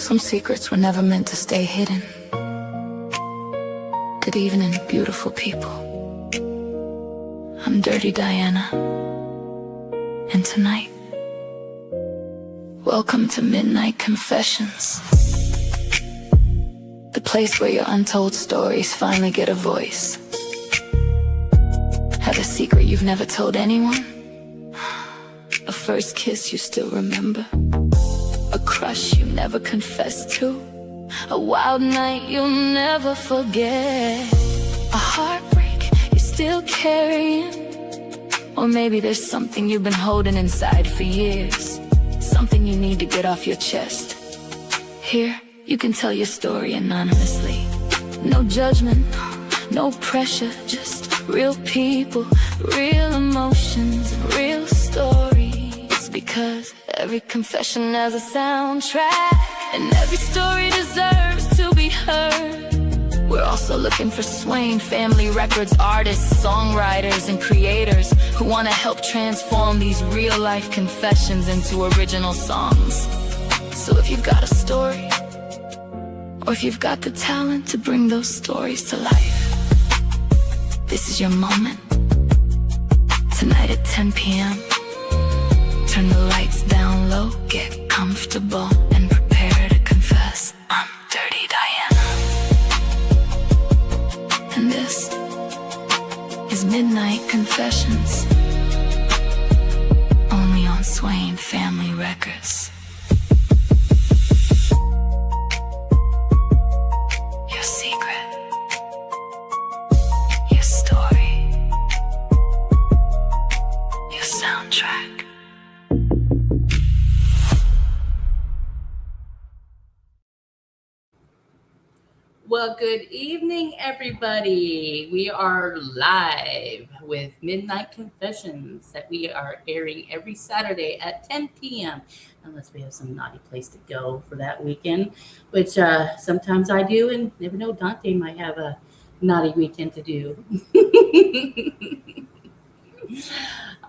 Some secrets were never meant to stay hidden. Good evening, beautiful people. I'm Dirty Diana. And tonight, welcome to Midnight Confessions. The place where your untold stories finally get a voice. Have a secret you've never told anyone? A first kiss you still remember? A crush you never confessed to? A wild night you'll never forget? A heartbreak you're still carrying? Or maybe there's something you've been holding inside for years, something you need to get off your chest. Here, you can tell your story anonymously. No judgment, no pressure, just real people, real emotions, and real stories. Because every confession has a soundtrack, and every story deserves to be heard. We're also looking for Swain Family Records artists, songwriters, and creators who want to help transform these real-life confessions into original songs. So if you've got a story, or if you've got the talent to bring those stories to life, this is your moment. Tonight at 10 p.m. Turn the lights down low, get comfortable, and prepare to confess. I'm Dirty Diana. And this is Midnight Confessions. Only on Swain Family Records. Your secret. Your story. Your soundtrack. Well, good evening, everybody. We are live with Midnight Confessions that we are airing every Saturday at 10 p.m. Unless we have some naughty place to go for that weekend, which sometimes I do, and never know, Dante might have a naughty weekend to do.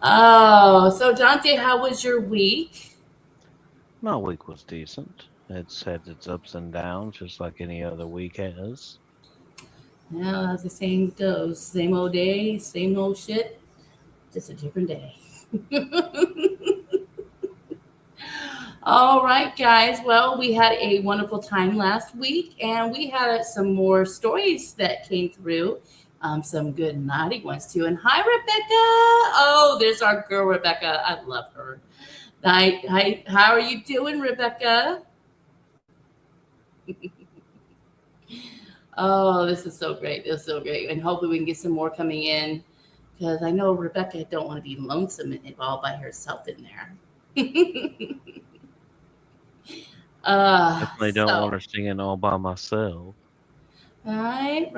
Oh, so Dante, how was your week? My week was decent. It's had its ups and downs, just like any other week has. Well, as the saying goes, same old day, same old shit, just a different day. All right, guys. Well, we had a wonderful time last week, and we had some more stories that came through. Some good naughty ones too. And hi, Rebecca. Oh, there's our girl, Rebecca. I love her. Hi, how are you doing, Rebecca? Oh, this is so great. This is so great. And hopefully we can get some more coming in, because I know Rebecca don't want to be lonesome and all by herself in there. Definitely don't want her singing all by myself. Right.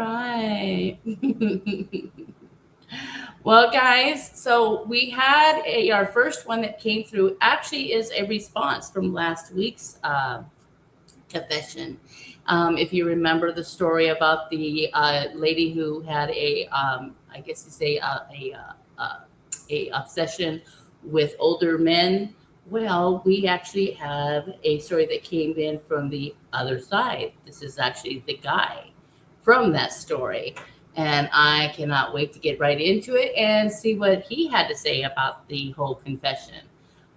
Well, guys, so we had our first one that came through actually is a response from last week's confession. If you remember the story about the lady who had I guess you say a obsession with older men. Well, we actually have a story that came in from the other side. This is actually the guy from that story. And I cannot wait to get right into it and see what he had to say about the whole confession.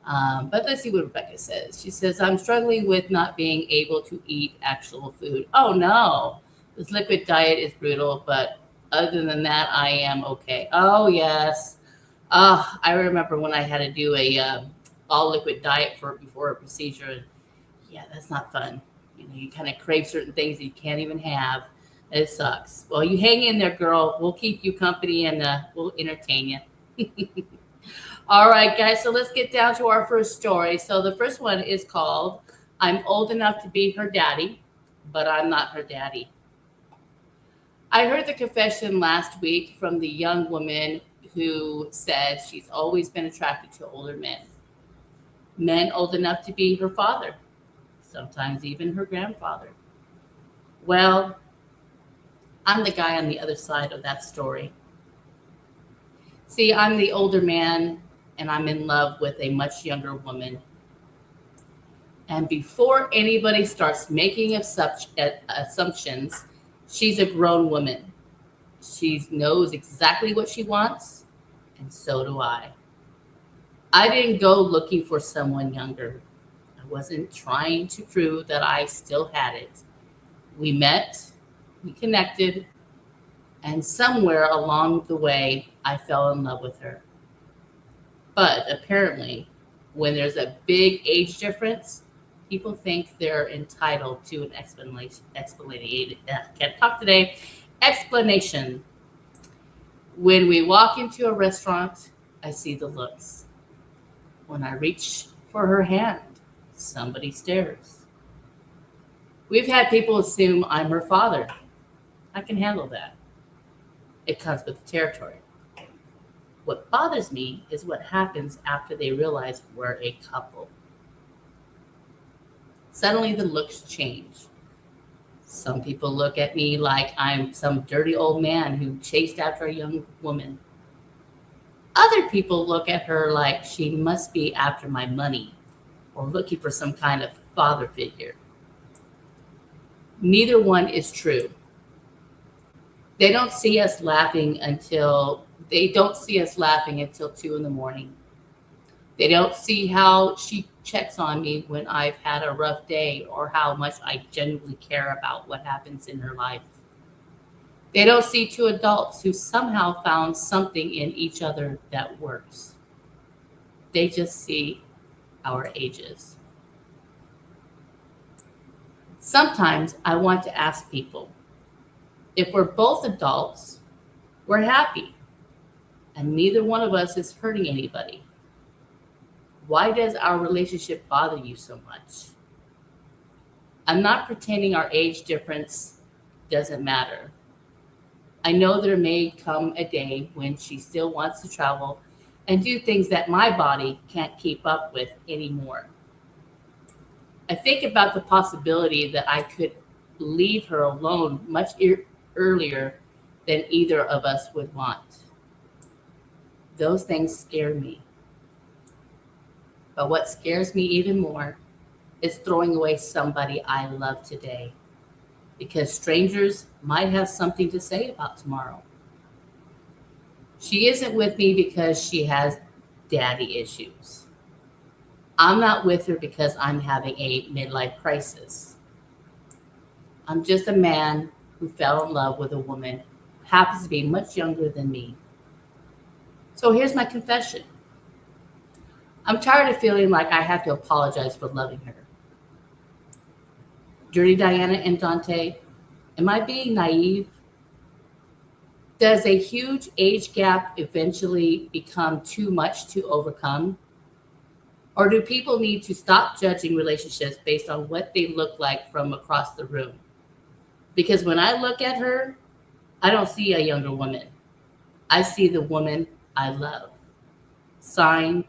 But let's see what Rebecca says. She says, I'm struggling with not being able to eat actual food. Oh, no. This liquid diet is brutal, but other than that, I am okay. Oh, yes. I remember when I had to do a all liquid diet before a procedure. Yeah, that's not fun. You know, you kind of crave certain things that you can't even have. It sucks. Well, you hang in there, girl. We'll keep you company and we'll entertain you. All right, guys. So let's get down to our first story. So the first one is called, I'm old enough to be her daddy, but I'm not her daddy. I heard the confession last week from the young woman who said she's always been attracted to older men. Men old enough to be her father, sometimes even her grandfather. Well, I'm the guy on the other side of that story. See, I'm the older man, and I'm in love with a much younger woman. And before anybody starts making assumptions, she's a grown woman. She knows exactly what she wants, and so do I. I didn't go looking for someone younger. I wasn't trying to prove that I still had it. We met, we connected, and somewhere along the way, I fell in love with her. But apparently, when there's a big age difference, people think they're entitled to an can't talk today. Explanation. When we walk into a restaurant, I see the looks. When I reach for her hand, somebody stares. We've had people assume I'm her father. I can handle that. It comes with the territory. What bothers me is what happens after they realize we're a couple. Suddenly the looks change. Some people look at me like I'm some dirty old man who chased after a young woman. Other people look at her like she must be after my money or looking for some kind of father figure. Neither one is true. They don't see us laughing until 2 a.m. They don't see how she checks on me when I've had a rough day or how much I genuinely care about what happens in her life. They don't see two adults who somehow found something in each other that works. They just see our ages. Sometimes I want to ask people, if we're both adults, we're happy, and neither one of us is hurting anybody. Why does our relationship bother you so much? I'm not pretending our age difference doesn't matter. I know there may come a day when she still wants to travel and do things that my body can't keep up with anymore. I think about the possibility that I could leave her alone much earlier than either of us would want. Those things scare me. But what scares me even more is throwing away somebody I love today, because strangers might have something to say about tomorrow. She isn't with me because she has daddy issues. I'm not with her because I'm having a midlife crisis. I'm just a man who fell in love with a woman who happens to be much younger than me. So here's my confession. I'm tired of feeling like I have to apologize for loving her. Dirty Diana and Dante, am I being naive? Does a huge age gap eventually become too much to overcome? Or do people need to stop judging relationships based on what they look like from across the room? Because when I look at her, I don't see a younger woman. I see the woman I love. Signed,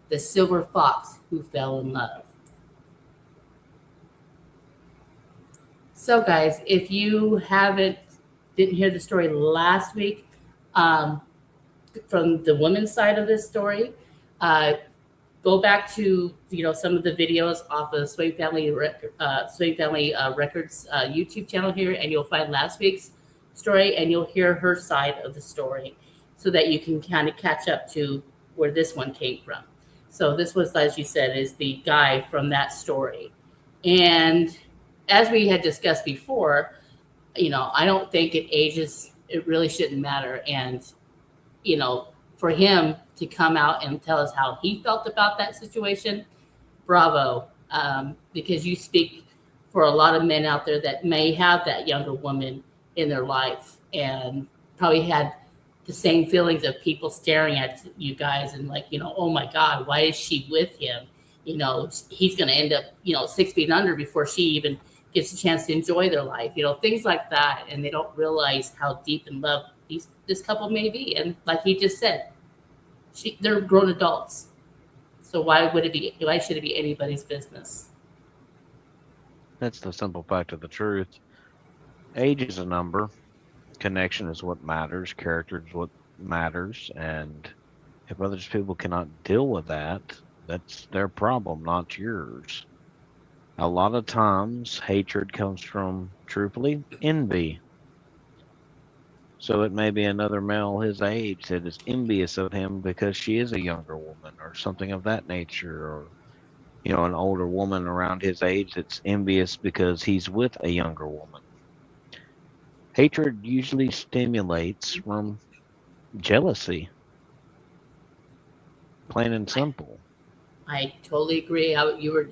the silver fox who fell in love. So guys, if you didn't hear the story last week, from the women's side of this story, go back to some of the videos off of Swain Family Records YouTube channel here, and you'll find last week's story, and you'll hear her side of the story, so that you can kind of catch up to where this one came from. So this was, as you said, is the guy from that story. And as we had discussed before, I don't think it really shouldn't matter. And, for him to come out and tell us how he felt about that situation, bravo. Because you speak for a lot of men out there that may have that younger woman in their life and probably had the same feelings of people staring at you guys and like, oh my God, why is she with him? He's going to end up, 6 feet under before she even gets a chance to enjoy their life, things like that. And they don't realize how deep in love this couple may be. And like he just said, they're grown adults. So why should it be anybody's business? That's the simple fact of the truth. Age is a number. Connection is what matters. Character is what matters. And if other people cannot deal with that, that's their problem, not yours. A lot of times, hatred comes from, truthfully, envy. So it may be another male his age that is envious of him because she is a younger woman or something of that nature, or an older woman around his age that's envious because he's with a younger woman. Hatred usually stimulates from jealousy. Plain and simple. I totally agree.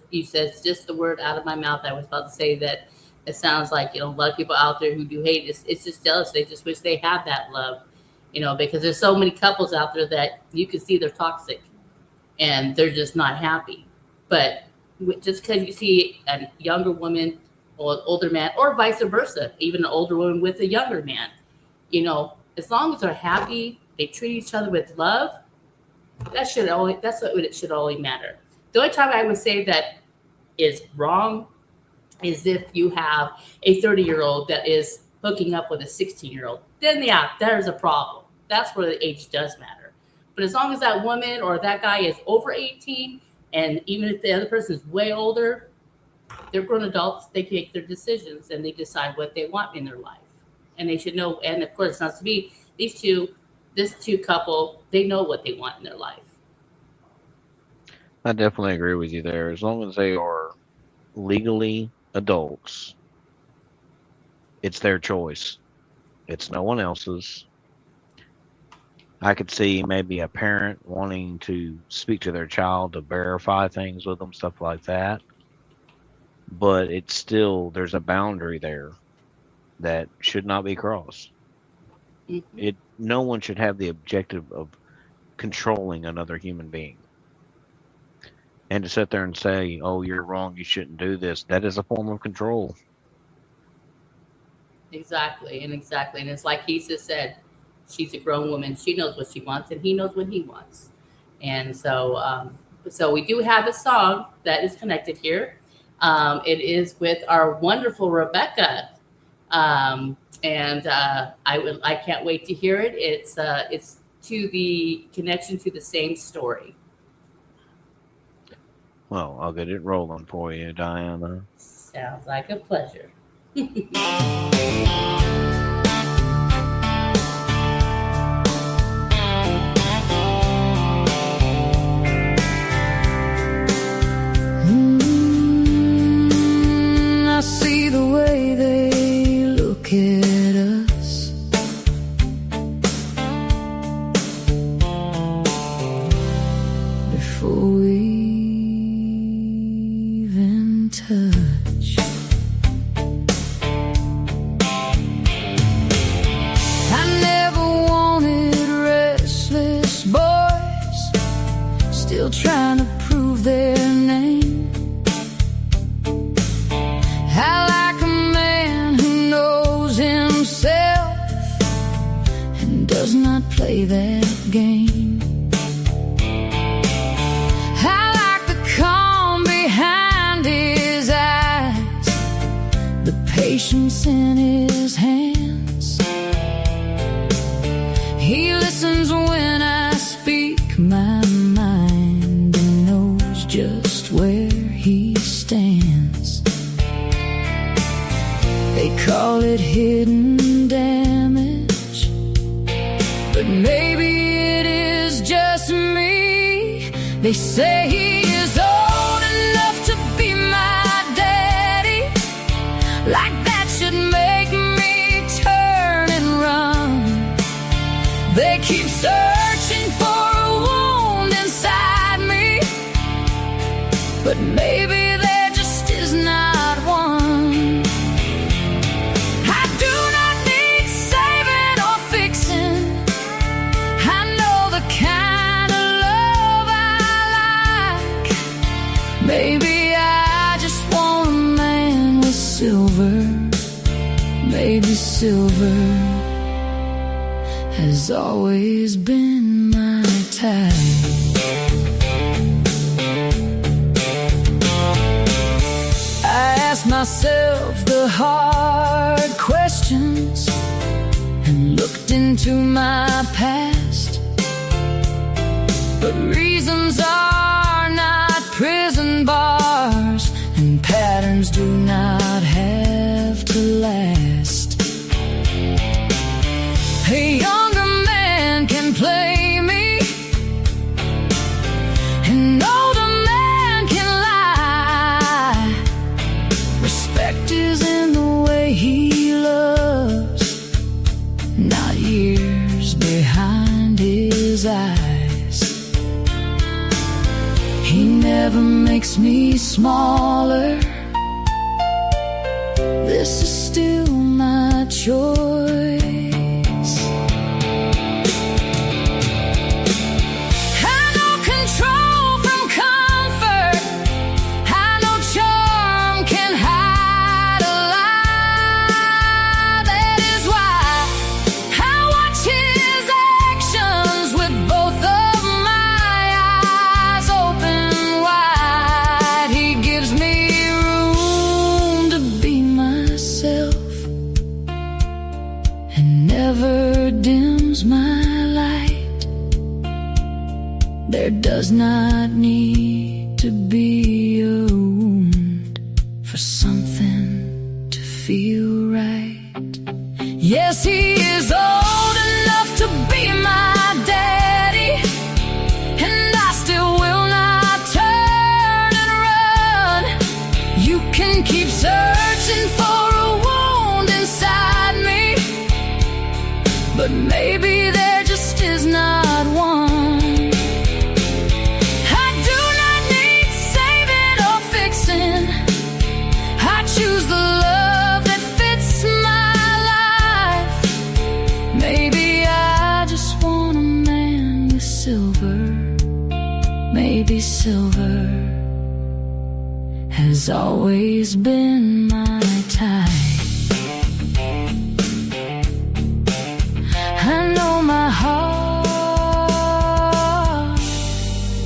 You said just the word out of my mouth. I was about to say that it sounds like, a lot of people out there who do hate, it's just jealous. They just wish they had that love, because there's so many couples out there that you can see they're toxic and they're just not happy. But just because you see a younger woman or an older man, or vice versa, even an older woman with a younger man, as long as they're happy, they treat each other with love, that's what it should only matter. The only time I would say that is wrong is if you have a 30-year-old that is hooking up with a 16-year-old. Then, yeah, there's a problem. That's where the age does matter. But as long as that woman or that guy is over 18, and even if the other person is way older, they're grown adults. They can make their decisions and they decide what they want in their life. And they should know. And of course, not to be this two couple, they know what they want in their life. I definitely agree with you there. As long as they are legally adults, it's their choice. It's no one else's. I could see maybe a parent wanting to speak to their child to verify things with them, stuff like that. But it's still, there's a boundary there that should not be crossed. Mm-hmm. No one should have the objective of controlling another human being. And to sit there and say, oh, you're wrong, you shouldn't do this, that is a form of control. Exactly. And it's like he just said, she's a grown woman. She knows what she wants, and he knows what he wants. And so we do have a song that is connected here. It is with our wonderful Rebecca. I can't wait to hear it. It's to the connection to the same story. Well, I'll get it rolling for you, Diana. Sounds like a pleasure. I see the way they look at us. Before we even touch, I never wanted restless boys still trying to prove their name. I like a man who knows himself and does not play that game. I like the calm behind his eyes, the patience in his hands. He listens when I speak my mind and knows just where he stands. They call it hidden damage, but maybe it is just me. They say he is old enough to be my daddy. Like that should make me turn and run. They keep searching for a wound inside me, but maybe there just is not one. Maybe I just want a man with silver. Maybe silver has always been my type. I ask myself the hard questions and looked into my past, but reasons are not prison bars and paths He never makes me smaller. This is still my choice. I know control from comfort. I know charm can hide a lie. That is why I watch his actions with both of my eyes open wide. He gives me room to be myself and never dims my light. There does not need to be a wound for something to feel right. Yes, he is old enough to be my daddy, and I still will not turn and run. You can keep searching for a wound inside me, but maybe there just is not one. I do not need saving or fixing. I choose the love that fits my life. Maybe I just want a man with silver. Maybe silver has always been my type. I know my heart,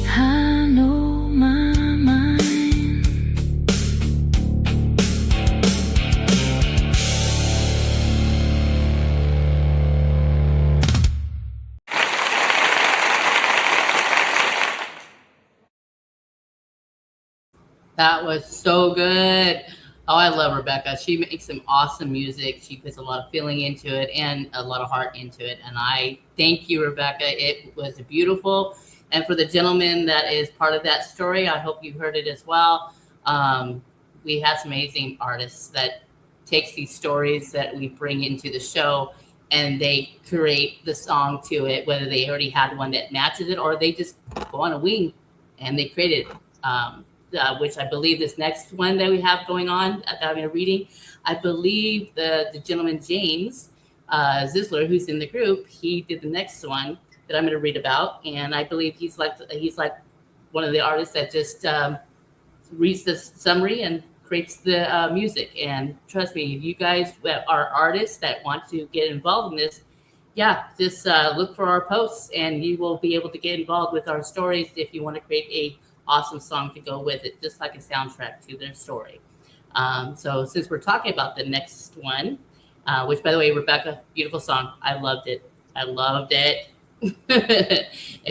I know my mind. That was so good. Oh, I love Rebecca. She makes some awesome music. She puts a lot of feeling into it and a lot of heart into it. And I thank you, Rebecca. It was beautiful. And for the gentleman that is part of that story, I hope you heard it as well. We have some amazing artists that takes these stories that we bring into the show and they create the song to it, whether they already had one that matches it or they just go on a wing and they create it. Which I believe this next one that we have going on that I'm reading, I believe the gentleman James Zisler, who's in the group, he did the next one that I'm going to read about, and I believe he's like one of the artists that just reads the summary and creates the music. And trust me, if you guys are artists that want to get involved in this, yeah, just look for our posts, and you will be able to get involved with our stories if you want to create a awesome song to go with it, just like a soundtrack to their story. So since we're talking about the next one, which by the way, Rebecca, beautiful song. I loved it. If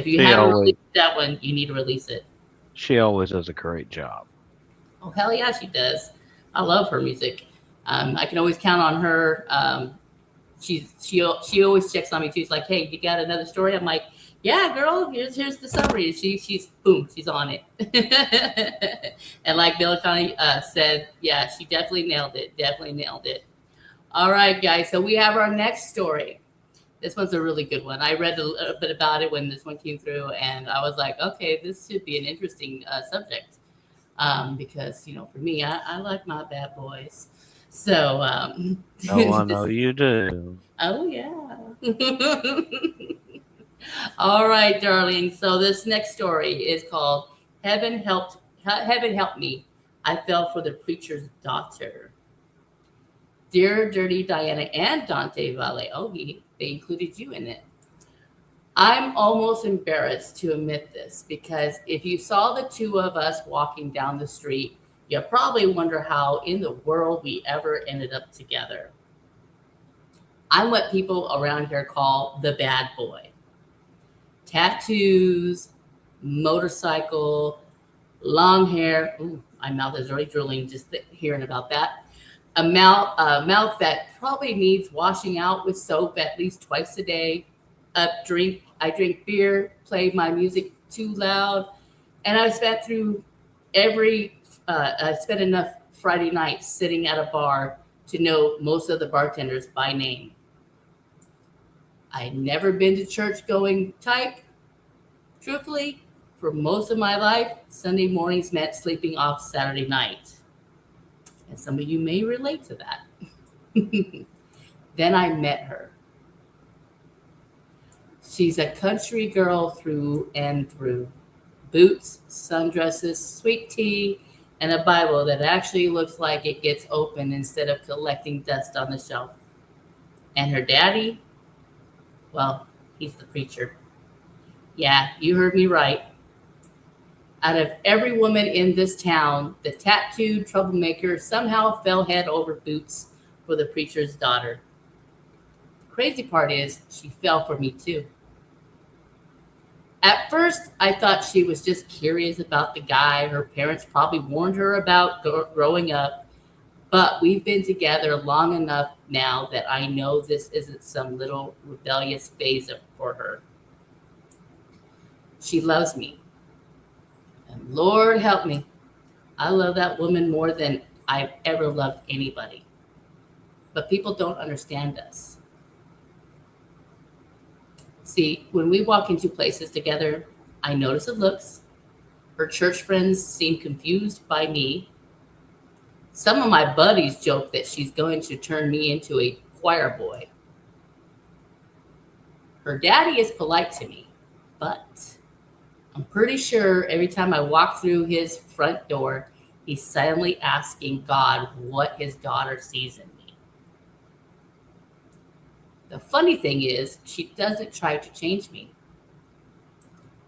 you haven't released that one, you need to release it. She always does a great job. Oh, hell yeah, she does. I love her music. I can always count on her. She always checks on me too. She's like, hey, you got another story? I'm like, yeah, girl, here's the summary. She's on it. And like Bill Connie said, yeah, she definitely nailed it. All right, guys. So we have our next story. This one's a really good one. I read a little bit about it when this one came through, and I was like, okay, this should be an interesting subject. Because, for me, I like my bad boys. So, Oh, I know you do. Oh, yeah. All right, darling. So this next story is called Heaven Help Me. I Fell for the Preacher's Daughter. Dear Dirty Diana and Dante Vale. Oh, they included you in it. I'm almost embarrassed to admit this because if you saw the two of us walking down the street, you probably wonder how in the world we ever ended up together. I'm what people around here call the bad boy. Tattoos, motorcycle, long hair. Ooh, my mouth is already drooling just hearing about that. A mouth that probably needs washing out with soap at least twice a day. I drink beer, play my music too loud, and I spent enough Friday nights sitting at a bar to know most of the bartenders by name. I'd never been to church going type. Truthfully, For most of my life, Sunday mornings meant sleeping off Saturday night. And some of you may relate to that. Then I met her. She's a country girl through and through. Boots, sundresses, sweet tea, and a Bible that actually looks like it gets open instead of collecting dust on the shelf. And her daddy, well, he's the preacher. Yeah, you heard me right. Out of every woman in this town, the tattooed troublemaker somehow fell head over boots for the preacher's daughter. The crazy part is she fell for me too. At first, I thought she was just curious about the guy her parents probably warned her about growing up, but we've been together long enough now that I know this isn't some little rebellious phase for her. She loves me. And Lord help me, I love that woman more than I've ever loved anybody. But people don't understand us. See, when we walk into places together, I notice the looks. Her church friends seem confused by me. Some of my buddies joke that she's going to turn me into a choir boy. Her daddy is polite to me, but I'm pretty sure every time I walk through his front door, he's silently asking God what his daughter sees in me. The funny thing is, she doesn't try to change me.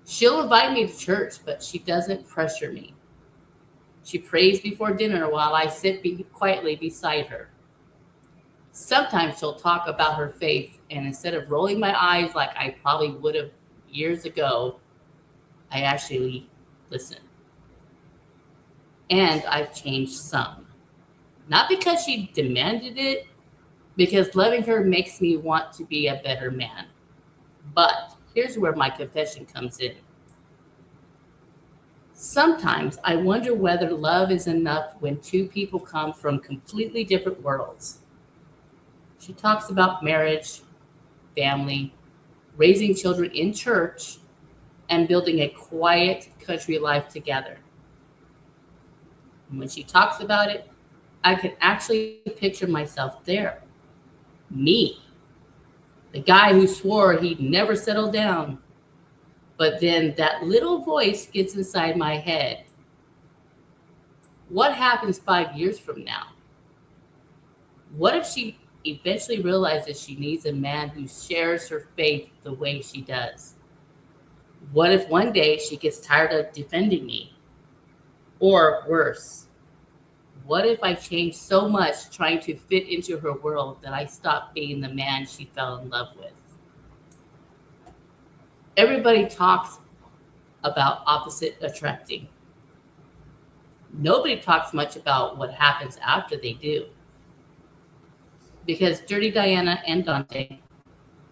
She'll invite me to church, but she doesn't pressure me. She prays before dinner while I sit quietly beside her. Sometimes she'll talk about her faith, and instead of rolling my eyes like I probably would have years ago, I actually listen. And I've changed some. Not because she demanded it, because loving her makes me want to be a better man. But here's where my confession comes in. Sometimes I wonder whether love is enough when two people come from completely different worlds. She talks about marriage, family, raising children in church, and building a quiet country life together. And when she talks about it, I can actually picture myself there. Me, the guy who swore he'd never settle down. But then that little voice gets inside my head. What happens 5 years from now? What if she eventually realizes she needs a man who shares her faith the way she does? What if one day she gets tired of defending me? Or worse, what if I change so much trying to fit into her world that I stop being the man she fell in love with? Everybody talks about opposite attracting. Nobody talks much about what happens after they do. Because Dirty Diana and Dante,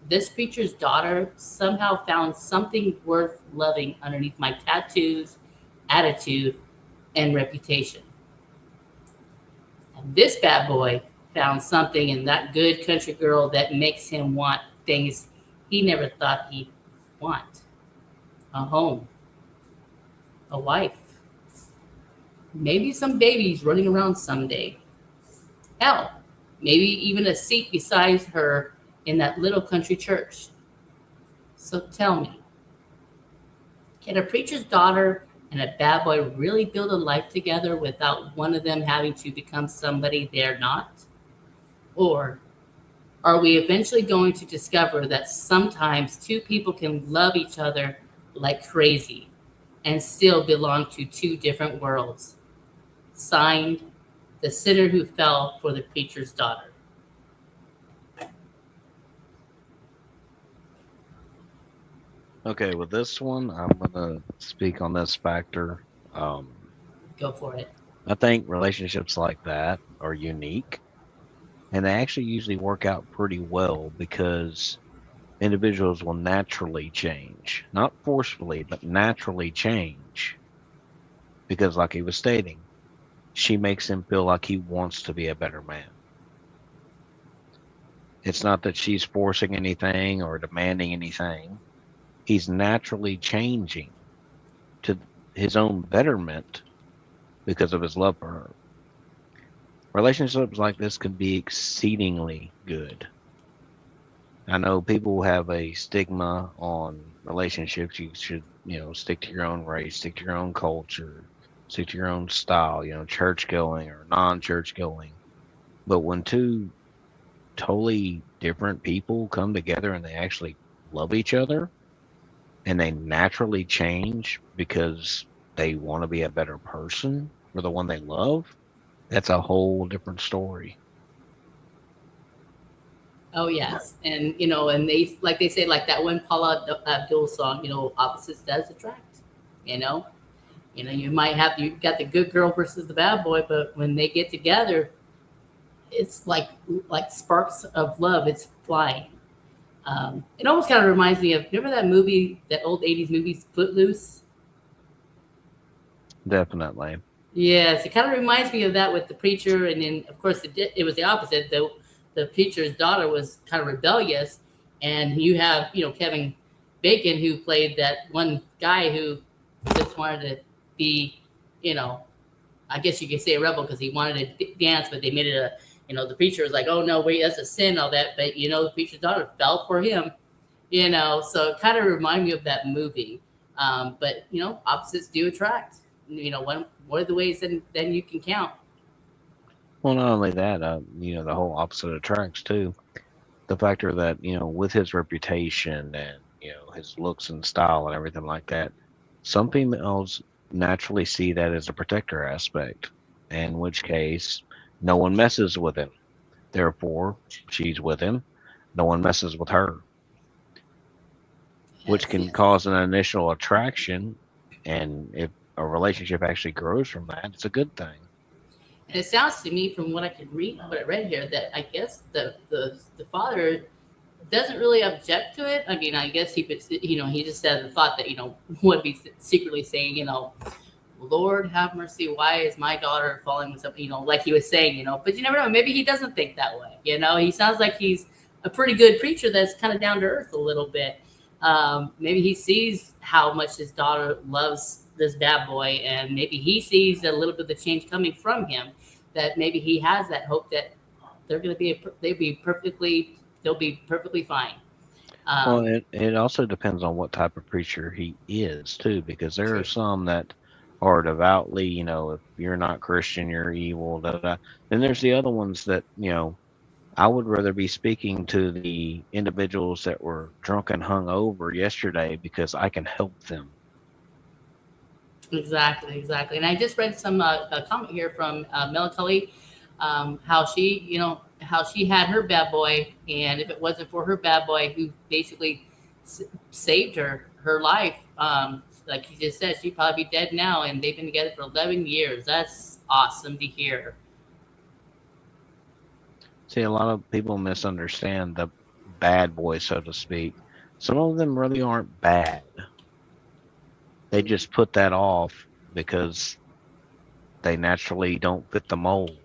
this preacher's daughter, somehow found something worth loving underneath my tattoos, attitude, and reputation. And this bad boy found something in that good country girl that makes him want things he never thought he'd want. A home, a wife, maybe some babies running around someday. Hell, maybe even a seat beside her in that little country church. So tell me, can a preacher's daughter and a bad boy really build a life together without one of them having to become somebody they're not? Or are we eventually going to discover that sometimes two people can love each other like crazy and still belong to two different worlds? Signed, the sinner who fell for the preacher's daughter. Okay, with this one, I'm going to speak on this factor. Go for it. I think relationships like that are unique, and they actually usually work out pretty well because individuals will naturally change. Not forcefully, but naturally change. Because like he was stating, she makes him feel like he wants to be a better man. It's not that she's forcing anything or demanding anything. He's naturally changing. his own betterment because of his love for her. Relationships like this can be exceedingly good. I know people have a stigma on relationships. You should, stick to your own race, stick to your own culture, stick to your own style, church going or non-church going. But when two totally different people come together and they actually love each other and they naturally change because they want to be a better person for the one they love, that's a whole different story. Oh yes, and and they say like that one Paula Abdul song, opposites does attract. You might have you've got the good girl versus the bad boy, but when they get together, it's like sparks of love. It's flying. It almost kind of reminds me of, remember that movie, that old 80s movie, Footloose? Definitely. Yes, it kind of reminds me of that with the preacher, and then of course it was the opposite. The preacher's daughter was kind of rebellious, and you have Kevin Bacon, who played that one guy who just wanted to be, I guess you could say a rebel because he wanted to dance, but they made it the preacher was like, oh no, wait, that's a sin, all that, but the preacher's daughter fell for him, so it kind of reminded me of that movie. But opposites do attract. One of the ways than you can count. Well, not only that, the whole opposite attracts too. The factor that, with his reputation and, his looks and style and everything like that, some females naturally see that as a protector aspect, in which case no one messes with him. Therefore, she's with him. No one messes with her, which can cause an initial attraction. And if a relationship actually grows from that, it's a good thing. And it sounds to me, from what I read here, that I guess the father doesn't really object to it. I mean, I guess he just said the thought that would be secretly saying, Lord have mercy, why is my daughter falling with something, like he was saying, but you never know. Maybe he doesn't think that way. He sounds like he's a pretty good preacher that's kind of down to earth a little bit. Maybe he sees how much his daughter loves this bad boy, and maybe he sees a little bit of the change coming from him, that maybe he has that hope that they'll be perfectly fine. Well, it also depends on what type of preacher he is too, because there are some that are devoutly, if you're not Christian, you're evil. Then there's the other ones that, I would rather be speaking to the individuals that were drunk and hung over yesterday because I can help them. Exactly. And I just read some a comment here from Melancholy, how she had her bad boy, and if it wasn't for her bad boy who basically saved her life, like you just said, she'd probably be dead now, and they've been together for 11 years. That's awesome to hear. See, a lot of people misunderstand the bad boy, so to speak. Some of them really aren't bad. They just put that off because they naturally don't fit the mold.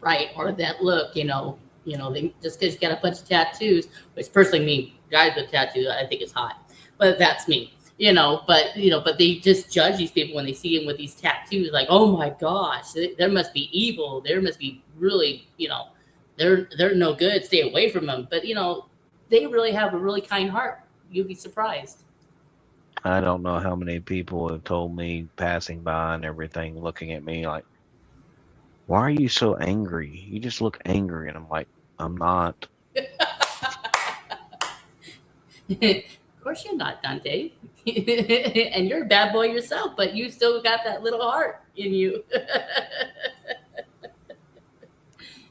Right, or that look, they, just because you got a bunch of tattoos, which personally me, guys with tattoos, I think it's hot, but that's me, but they just judge these people when they see them with these tattoos, like, oh my gosh, there must be evil, there must be really, they're no good, stay away from them. But they really have a really kind heart. You'll be surprised. I don't know how many people have told me, passing by and everything, looking at me like, why are you so angry? You just look angry. And I'm like, I'm not. Of course you're not, Dante. And you're a bad boy yourself, but you still got that little heart in you.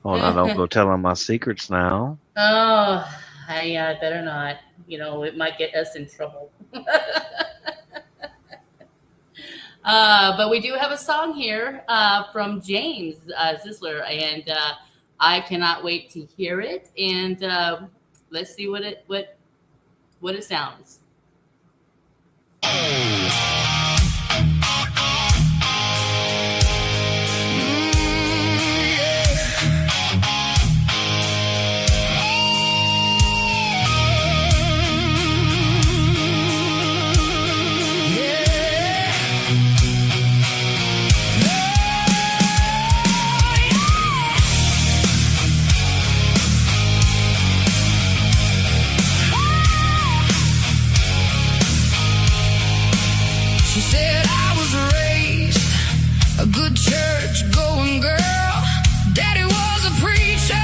Oh, I don't go telling my secrets now. Oh, I better not. It might get us in trouble. But we do have a song here from James Zisler, and I cannot wait to hear it. And let's see what it sounds. Yeah. a good church going girl. Daddy was a preacher,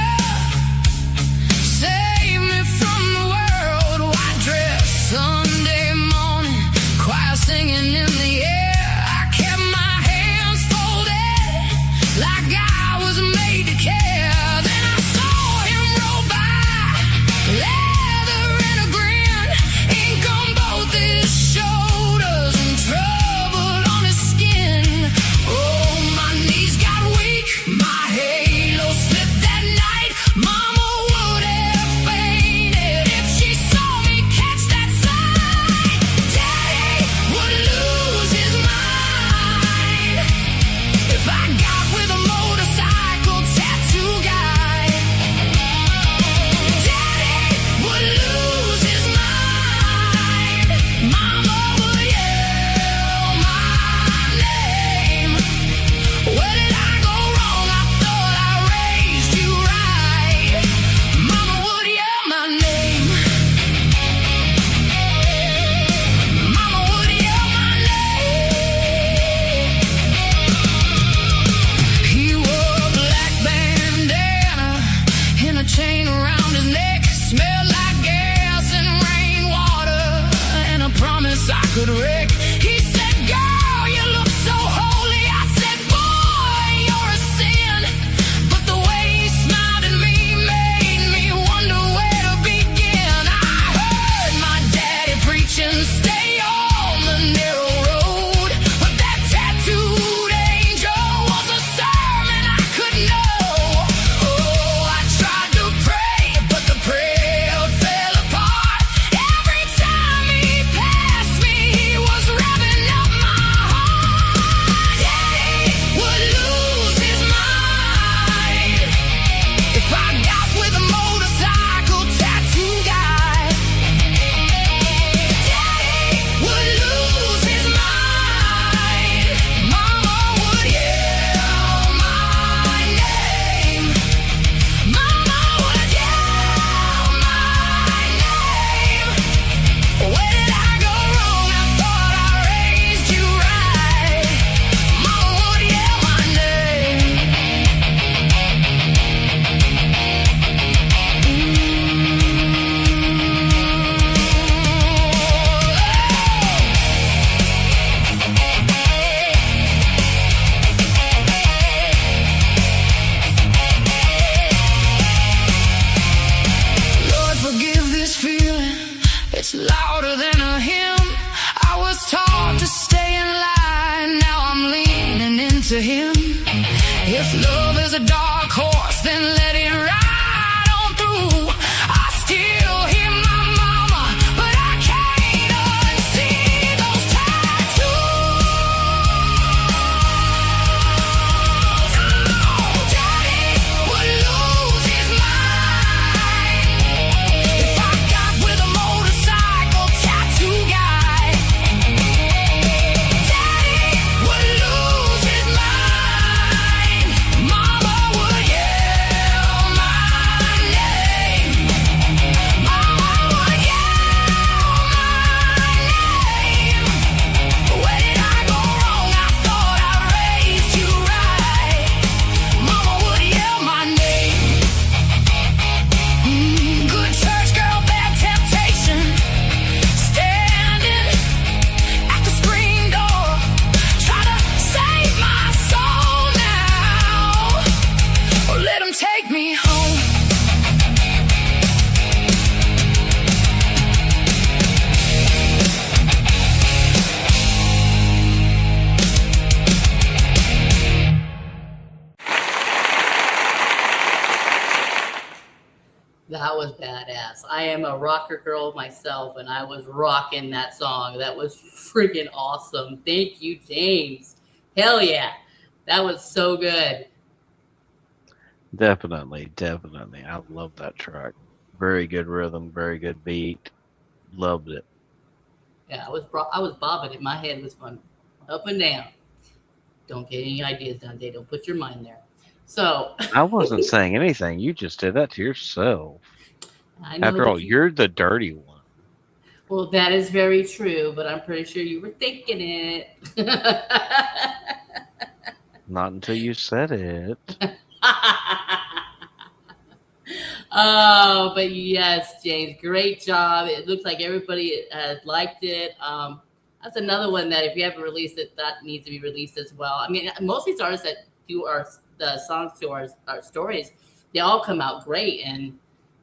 saved me from the world. White dress, Sunday morning, choir singing in the air. I kept my hands folded like I was made to care. Then I saw him roll by, leather and a grin, ink on both his shoulders and trouble on his skin. Oh, my knees got weak, my halo slipped that night. Mama would have fainted if she saw me catch that sight. Daddy would lose his mind if I got with a motorcycle tattoo guy. Daddy would lose his mind. Mama would yell my name. Where did I go wrong? I thought I raised you right. Mama would yell my name. Mama would yell my name. He wore a black bandana and a chain around his neck. Smelled like gas and rainwater and a promise I could wreck. He said, girl, you look so holy. I said, boy, you're a sin. But the way he smiled at me made me wonder where to begin. I heard my daddy preaching, stay on the narrow road. But that tattooed angel was a sermon I could know. Oh, I tried to pray, but the prayer fell apart. Every time he passed me, he was revving up my heart. Daddy would lose his mind if I got with a motorcycle tattoo guy. Daddy would lose his mind. Mama would yell my name. Mama would yell my name. Where did I go wrong? I thought I raised you right. Mama would yell my name. Lord, forgive this feeling. It's louder than a hymn. I was taught to stay in line. Now I'm leaning into him. If love is a dark horse, then let it ride on through. I still hear my mama, but I can't unsee those tattoos. Oh, Daddy would lose his mind if I got with a motorcycle tattoo guy. Daddy would lose his mind. Mama would yell my name. Mama would yell my name. Where did I go wrong? I thought I raised you right. Mama would yell my name. Good church girl, bad temptation. Standing at the screen door, try to save my soul now, or let him take me home. That was badass. I am a rocker girl myself, and I was rocking that song. That was freaking awesome. Thank you, James. Hell yeah. That was so good. Definitely. I love that track. Very good rhythm, very good beat. Loved it. Yeah, I was bobbing it. My head was going up and down. Don't get any ideas, Dante. Don't put your mind there. So I wasn't saying anything. You just did that to yourself. I know After all, you're the dirty one. Well, that is very true, but I'm pretty sure you were thinking it. Not until you said it. Oh, but yes, James, great job. It looks like everybody has liked it. That's another one that if you haven't released it, that needs to be released as well. I mean, most of these artists that do the songs to our stories, they all come out great, and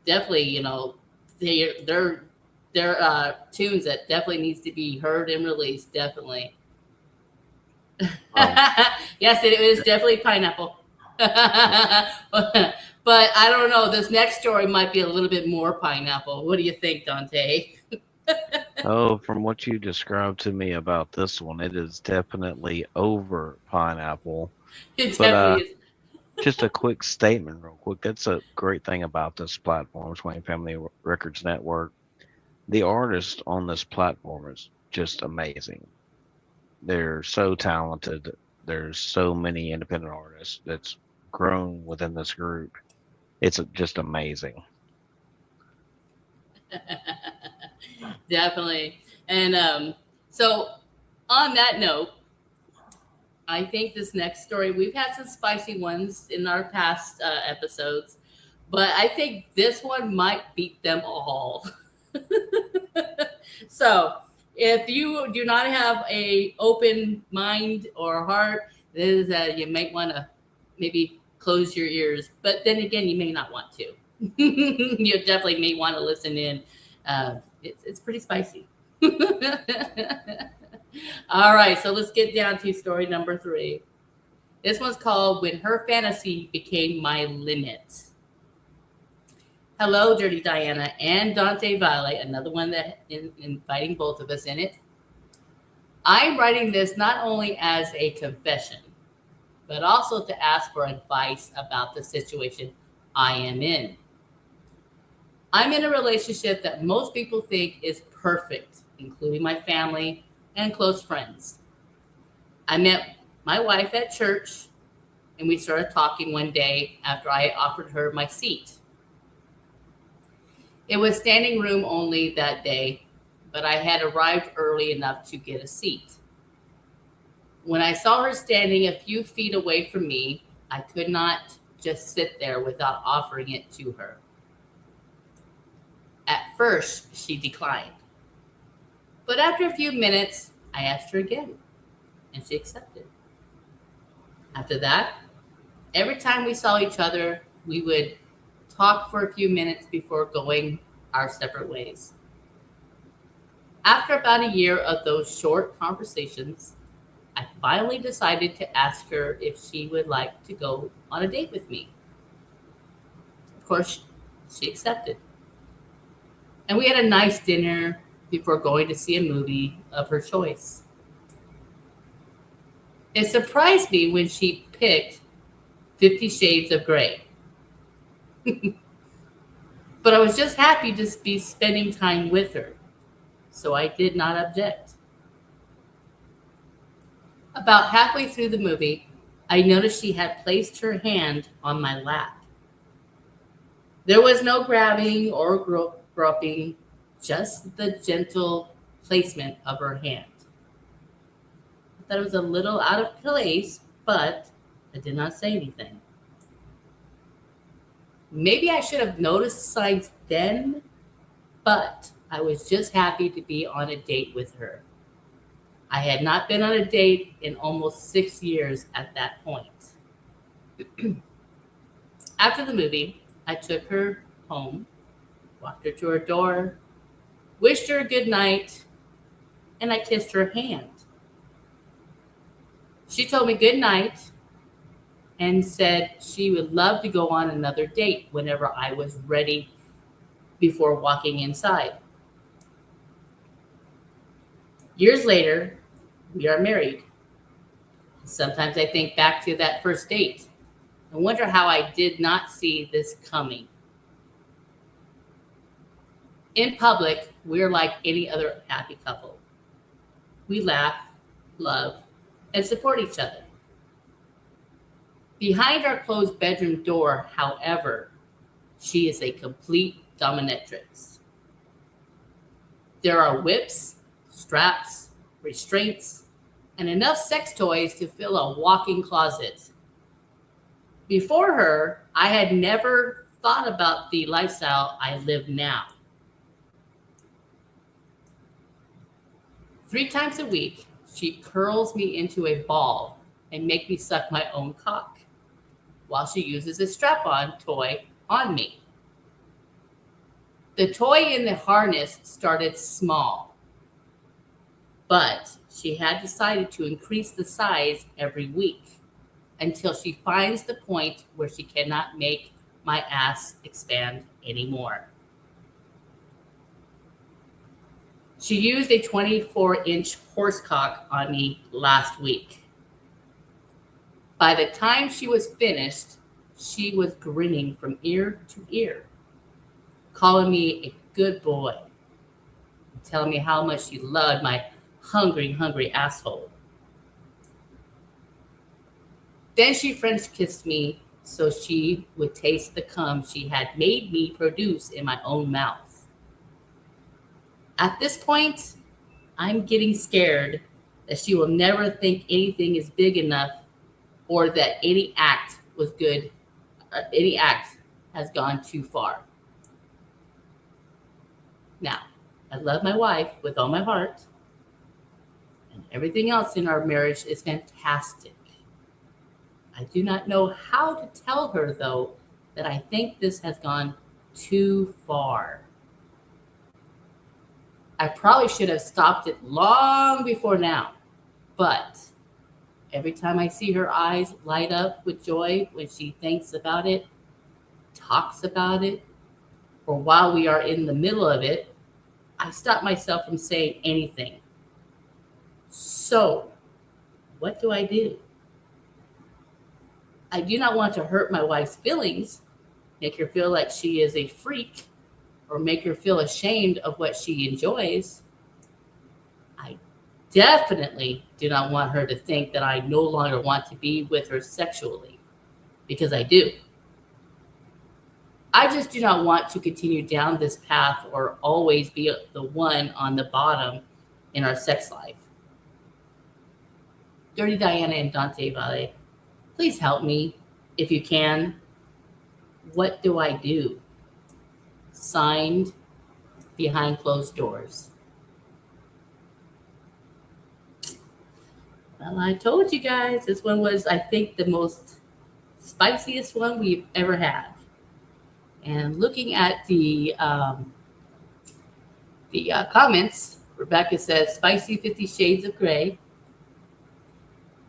definitely, they're tunes that definitely needs to be heard and released. Definitely. Yes, it is definitely pineapple. But I don't know. This next story might be a little bit more pineapple. What do you think, Dante? Oh, from what you described to me about this one, it is definitely over pineapple. It But definitely is. just a quick statement, real quick. That's a great thing about this platform, Swain Family Records Network. The artists on this platform is just amazing. They're so talented. There's so many independent artists that's grown within this group. It's just amazing. Definitely. And so, on that note, I think this next story, we've had some spicy ones in our past episodes, but I think this one might beat them all. So, if you do not have a open mind or heart, this is you might want to maybe close your ears. But then again, you may not want to. You definitely may want to listen in. It's pretty spicy. All right, so let's get down to story number 3. This one's called When Her Fantasy Became My Limit. Hello, Dirty Diana and Dante Vale, another one that is inviting both of us in it. I'm writing this not only as a confession, but also to ask for advice about the situation I am in. I'm in a relationship that most people think is perfect, including my family and close friends. I met my wife at church, and we started talking one day after I offered her my seat. It was standing room only that day, but I had arrived early enough to get a seat. When I saw her standing a few feet away from me, I could not just sit there without offering it to her. At first, she declined. But after a few minutes, I asked her again, and she accepted. After that, every time we saw each other, we would talk for a few minutes before going our separate ways. After about a year of those short conversations, I finally decided to ask her if she would like to go on a date with me. Of course, she accepted. And we had a nice dinner before going to see a movie of her choice. It surprised me when she picked 50 Shades of Grey. But I was just happy to be spending time with her, so I did not object. About halfway through the movie, I noticed she had placed her hand on my lap. There was no grabbing or groping, just the gentle placement of her hand. I thought it was a little out of place, but I did not say anything. Maybe I should have noticed signs then, but I was just happy to be on a date with her. I had not been on a date in almost 6 years at that point. After the movie, I took her home, walked her to her door, wished her a good night, and I kissed her hand. She told me good night and said she would love to go on another date whenever I was ready before walking inside. Years later, we are married. Sometimes I think back to that first date and wonder how I did not see this coming. In public, we're like any other happy couple. We laugh, love, and support each other. Behind our closed bedroom door, however, she is a complete dominatrix. There are whips, straps, restraints, and enough sex toys to fill a walk-in closet. Before her, I had never thought about the lifestyle I live now. 3 times a week, she curls me into a ball and make me suck my own cock while she uses a strap-on toy on me. The toy in the harness started small, but she had decided to increase the size every week until she finds the point where she cannot make my ass expand anymore. She used a 24-inch horsecock on me last week. By the time she was finished, she was grinning from ear to ear, calling me a good boy, telling me how much she loved my hungry, hungry asshole. Then she French kissed me so she would taste the cum she had made me produce in my own mouth. At this point, I'm getting scared that she will never think anything is big enough or that any act was good, any act has gone too far. Now, I love my wife with all my heart, and everything else in our marriage is fantastic. I do not know how to tell her, though, that I think this has gone too far. I probably should have stopped it long before now, but every time I see her eyes light up with joy when she thinks about it, talks about it, or while we are in the middle of it, I stop myself from saying anything. So, what do I do? I do not want to hurt my wife's feelings, make her feel like she is a freak, or make her feel ashamed of what she enjoys. I definitely do not want her to think that I no longer want to be with her sexually, because I do. I just do not want to continue down this path or always be the one on the bottom in our sex life. Dirty Diana and Dante Vale, please help me if you can. What do I do? Signed, Behind Closed Doors. Well, I told you guys, this one was, I think, the most spiciest one we've ever had. And looking at the comments, Rebecca says, spicy 50 Shades of Grey.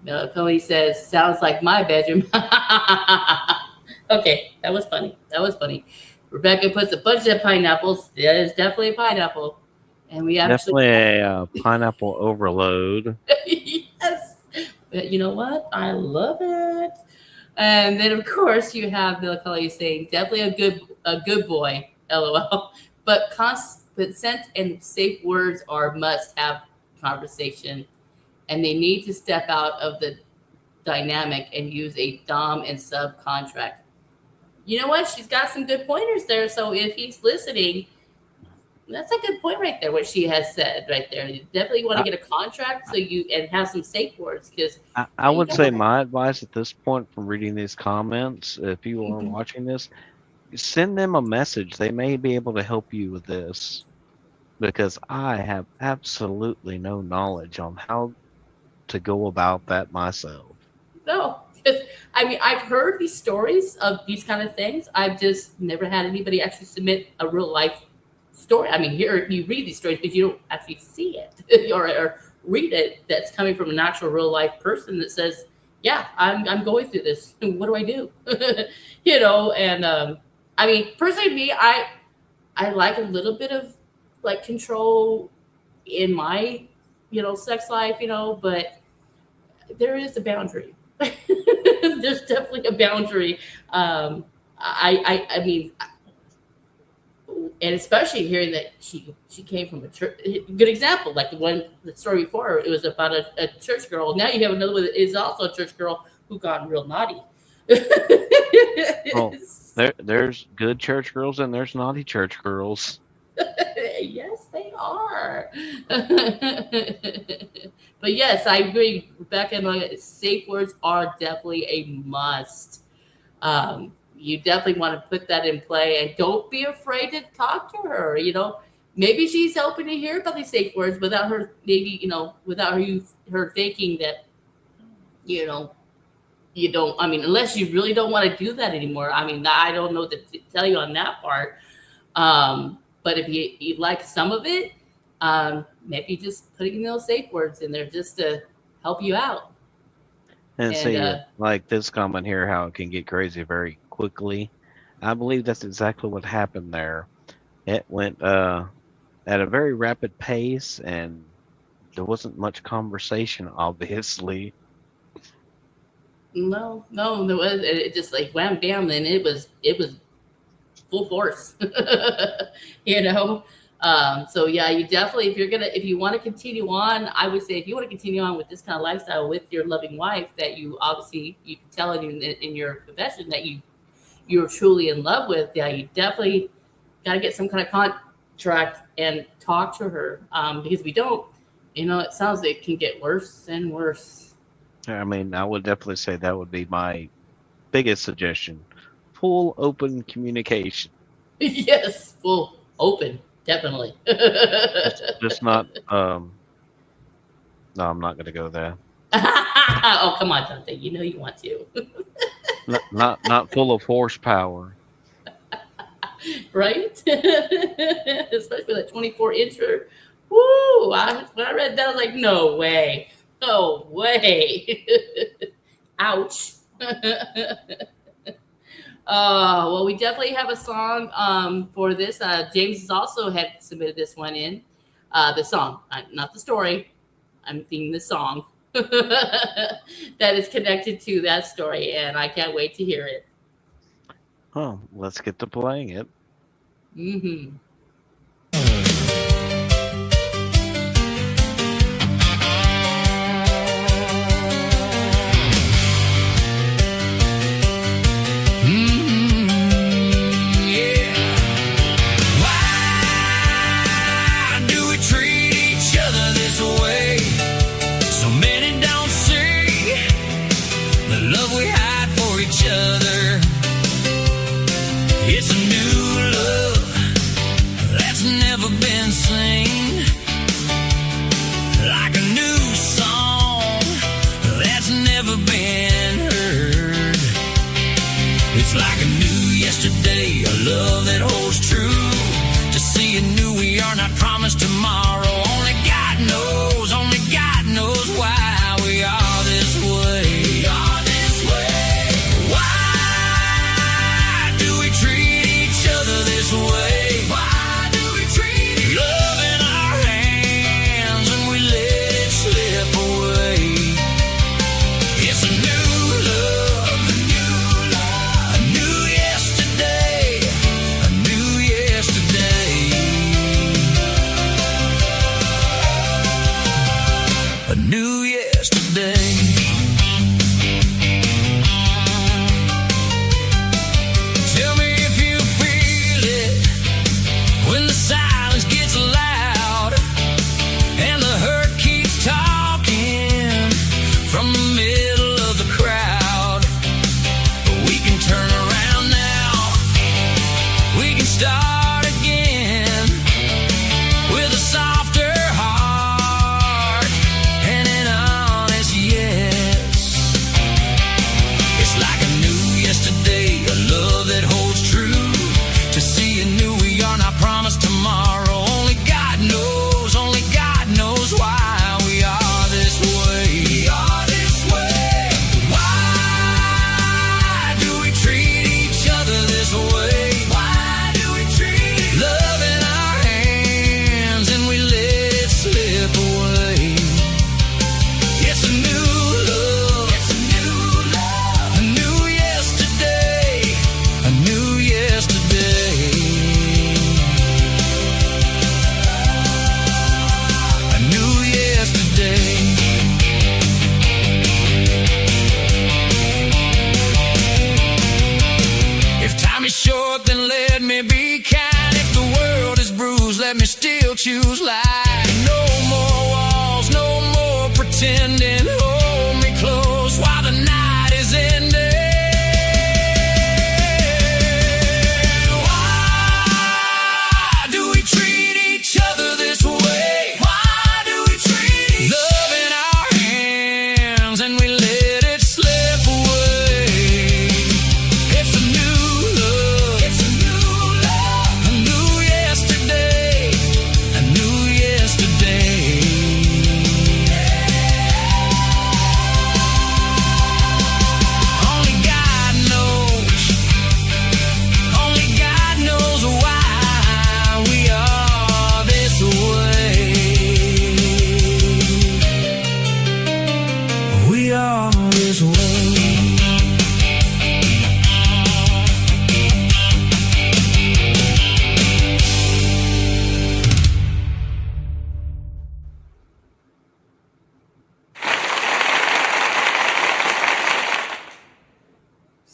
Melanie says, sounds like my bedroom. Okay, that was funny. That was funny. Rebecca puts a bunch of pineapples. That is definitely a pineapple. And we actually... Definitely a pineapple overload. Yes. But you know what? I love it. And then, of course, you have Melanie saying, definitely a good boy, LOL. But consent and safe words are must-have conversation. And they need to step out of the dynamic and use a dom and sub contract. You know what? She's got some good pointers there. So if he's listening, that's a good point right there, what she has said right there. You definitely want to get a contract and have some safe words, because I would say my advice at this point from reading these comments, if you are watching this, send them a message. They may be able to help you with this, because I have absolutely no knowledge on how to go about that myself. No, because I mean, I've heard these stories of these kind of things. I've just never had anybody actually submit a real life story. I mean, here you read these stories, but you don't actually see it or read it. That's coming from an actual real life person that says, "Yeah, I'm going through this. What do I do?" You know, and I mean, personally, me, I like a little bit of like control in my sex life, but there is a boundary. There's definitely a boundary. I mean, and especially hearing that she came from a church. Good example, like the story before, it was about a church girl. Now you have another one that is also a church girl who got real naughty. Well, there's good church girls and there's naughty church girls. Yes, they are. But yes, I agree, Rebecca. And safe words are definitely a must. You definitely want to put that in play, and don't be afraid to talk to her. Maybe she's open to hear about these safe words without her, maybe without her thinking that you know you don't. I mean, unless you really don't want to do that anymore. I mean, I don't know what to tell you on that part. But if you like some of it, maybe just putting those safe words in there just to help you out. And see, like this comment here, how it can get crazy very quickly. I believe that's exactly what happened there. It went at a very rapid pace, and there wasn't much conversation, obviously. No, there was. It just like wham bam, and it was full force. So yeah, you definitely, if you want to continue on, I would say if you want to continue on with this kind of lifestyle with your loving wife, that you can tell in your confession that you're truly in love with. Yeah, you definitely got to get some kind of contract and talk to her, because if we don't, it sounds like it can get worse and worse. I mean, I would definitely say that would be my biggest suggestion. Full open communication. Yes, full open, definitely. just not no, I'm not gonna go there. Oh, come on, Dante. You want to. not full of horsepower. Right? Especially that 24-incher. Woo! When I read that, I was like, no way. No way. Ouch. Well, we definitely have a song for this. James has also had submitted this one in. The song, not the story. I'm thinking the song that is connected to that story, and I can't wait to hear it. Oh, let's get to playing it. Mm-hmm. It's a new love that's never been seen, like a new song that's never been heard. It's like a new yesterday, a love that holds true. To see anew, we are not promised tomorrow. Only God knows why we are this way. This way. Why do we treat love in our hands and we let it slip away? It's a new love, a new yesterday, a new yesterday, a new yesterday. Tell me if you feel it when the silence gets loud and the hurt keeps talking from the middle of the crowd. We can turn around now, we can start again with a softer heart and an honest yes. It's like a new yesterday, a love that holds true. To see anew, we are not promised tomorrow. Only God knows why we are this way. We are this way.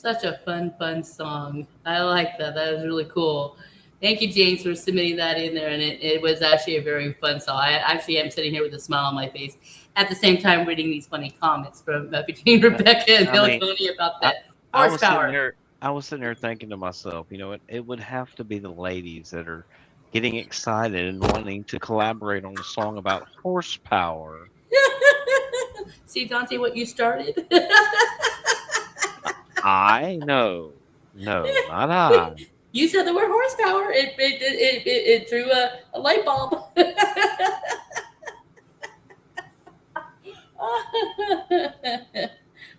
Such a fun song. I like that. That was really cool. Thank you, James, for submitting that in there. And it was actually a very fun song. I actually am sitting here with a smile on my face at the same time reading these funny comments from between Rebecca and Tony about that horsepower. I was sitting there thinking to myself, it would have to be the ladies that are getting excited and wanting to collaborate on a song about horsepower. See, Dante, what you started? I know. No, not I. You said the word horsepower. It threw a light bulb.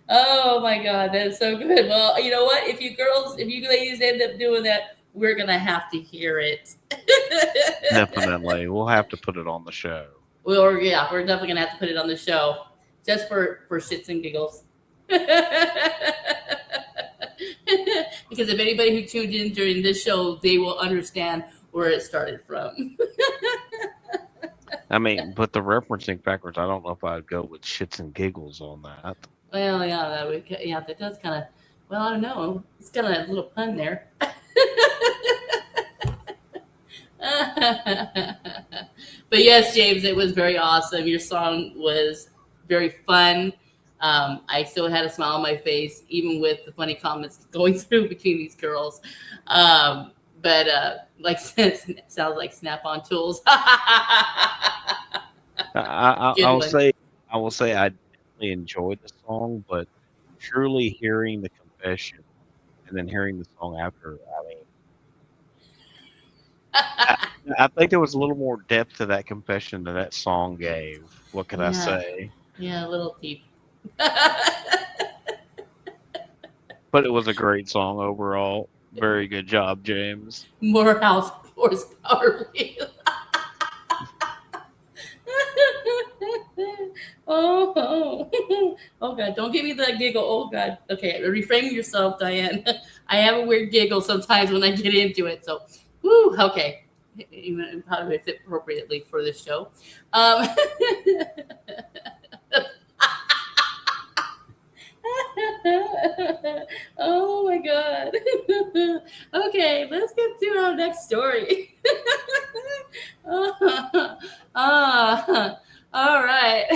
Oh my God, that is so good. Well, you know what? If you ladies end up doing that, we're gonna have to hear it. Definitely, we'll have to put it on the show. We're definitely gonna have to put it on the show just for shits and giggles. Because if anybody who tuned in during this show, they will understand where it started from. I mean, but the referencing backwards, I don't know if I'd go with shits and giggles on that. Well, yeah, that does kind of. Well, I don't know. It's got a little pun there. But yes, James, it was very awesome. Your song was very fun. I still had a smile on my face, even with the funny comments going through between these girls. But like sounds like Snap-on tools. I will say I definitely enjoyed the song, but truly hearing the confession and then hearing the song after, I think there was a little more depth to that confession than that song gave. What can I say? Yeah, a little deep. But it was a great song overall. Very good job, James. More horsepower. Oh God, don't give me that giggle. Oh God. Okay, reframe yourself, Diane. I have a weird giggle sometimes when I get into it. So, okay. Even probably fit appropriately for this show. Oh my God. Okay, let's get to our next story. All right.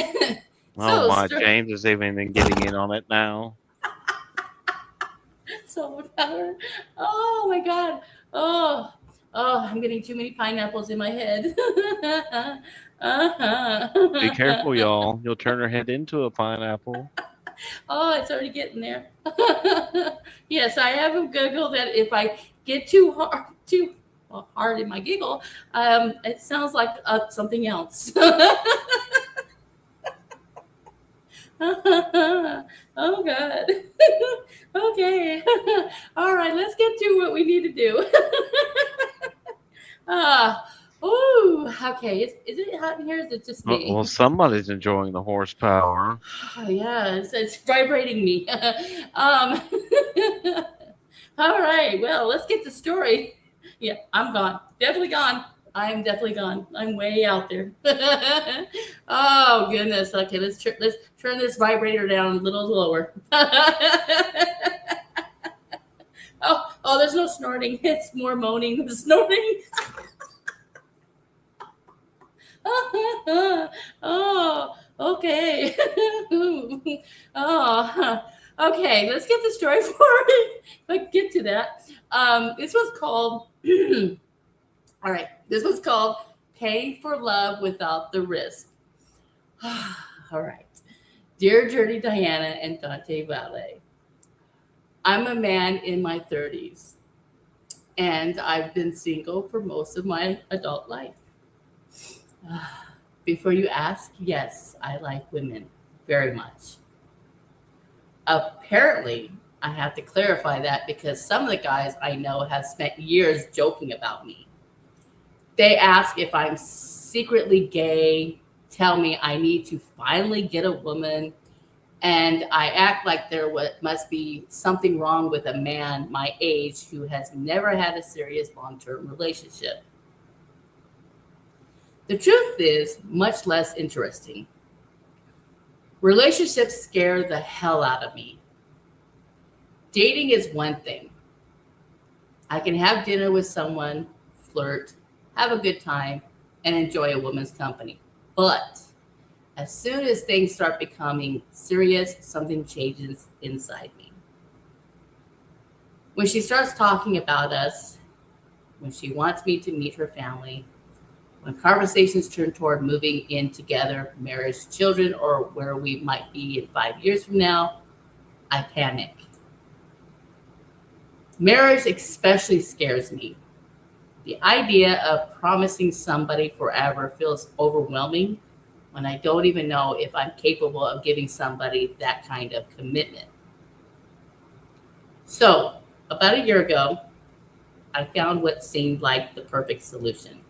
James is even getting in on it now. So power. Oh my God. Oh, I'm getting too many pineapples in my head. Be careful, y'all. You'll turn her head into a pineapple. Oh, it's already getting there. Yes, I have a giggle that if I get too hard in my giggle, it sounds like something else. Oh God. Okay. All right, let's get to what we need to do. Okay. Is it hot in here? Is it just me? Well, somebody's enjoying the horsepower. Oh, yeah, it's vibrating me. All right. Well, let's get the story. Yeah, I'm gone. Definitely gone. I'm definitely gone. I'm way out there. Oh goodness. Okay, let's turn this vibrator down a little lower. Oh, there's no snorting. It's more moaning than snorting. Oh, okay. Okay. Let's get the story for it. If I can get to that. This was called. All right. This was called "Pay for Love Without the Risk." All right. Dear Dirty Diana and Dante Vale, I'm a man in my 30s, and I've been single for most of my adult life. Before you ask, yes, I like women very much. Apparently, I have to clarify that because some of the guys I know have spent years joking about me. They ask if I'm secretly gay, tell me I need to finally get a woman, and I act like there must be something wrong with a man my age who has never had a serious long-term relationship. The truth is much less interesting. Relationships scare the hell out of me. Dating is one thing. I can have dinner with someone, flirt, have a good time, and enjoy a woman's company. But as soon as things start becoming serious, something changes inside me. When she starts talking about us, when she wants me to meet her family, when conversations turn toward moving in together, marriage, children, or where we might be in 5 years from now, I panic. Marriage especially scares me. The idea of promising somebody forever feels overwhelming when I don't even know if I'm capable of giving somebody that kind of commitment. So, about a year ago, I found what seemed like the perfect solution.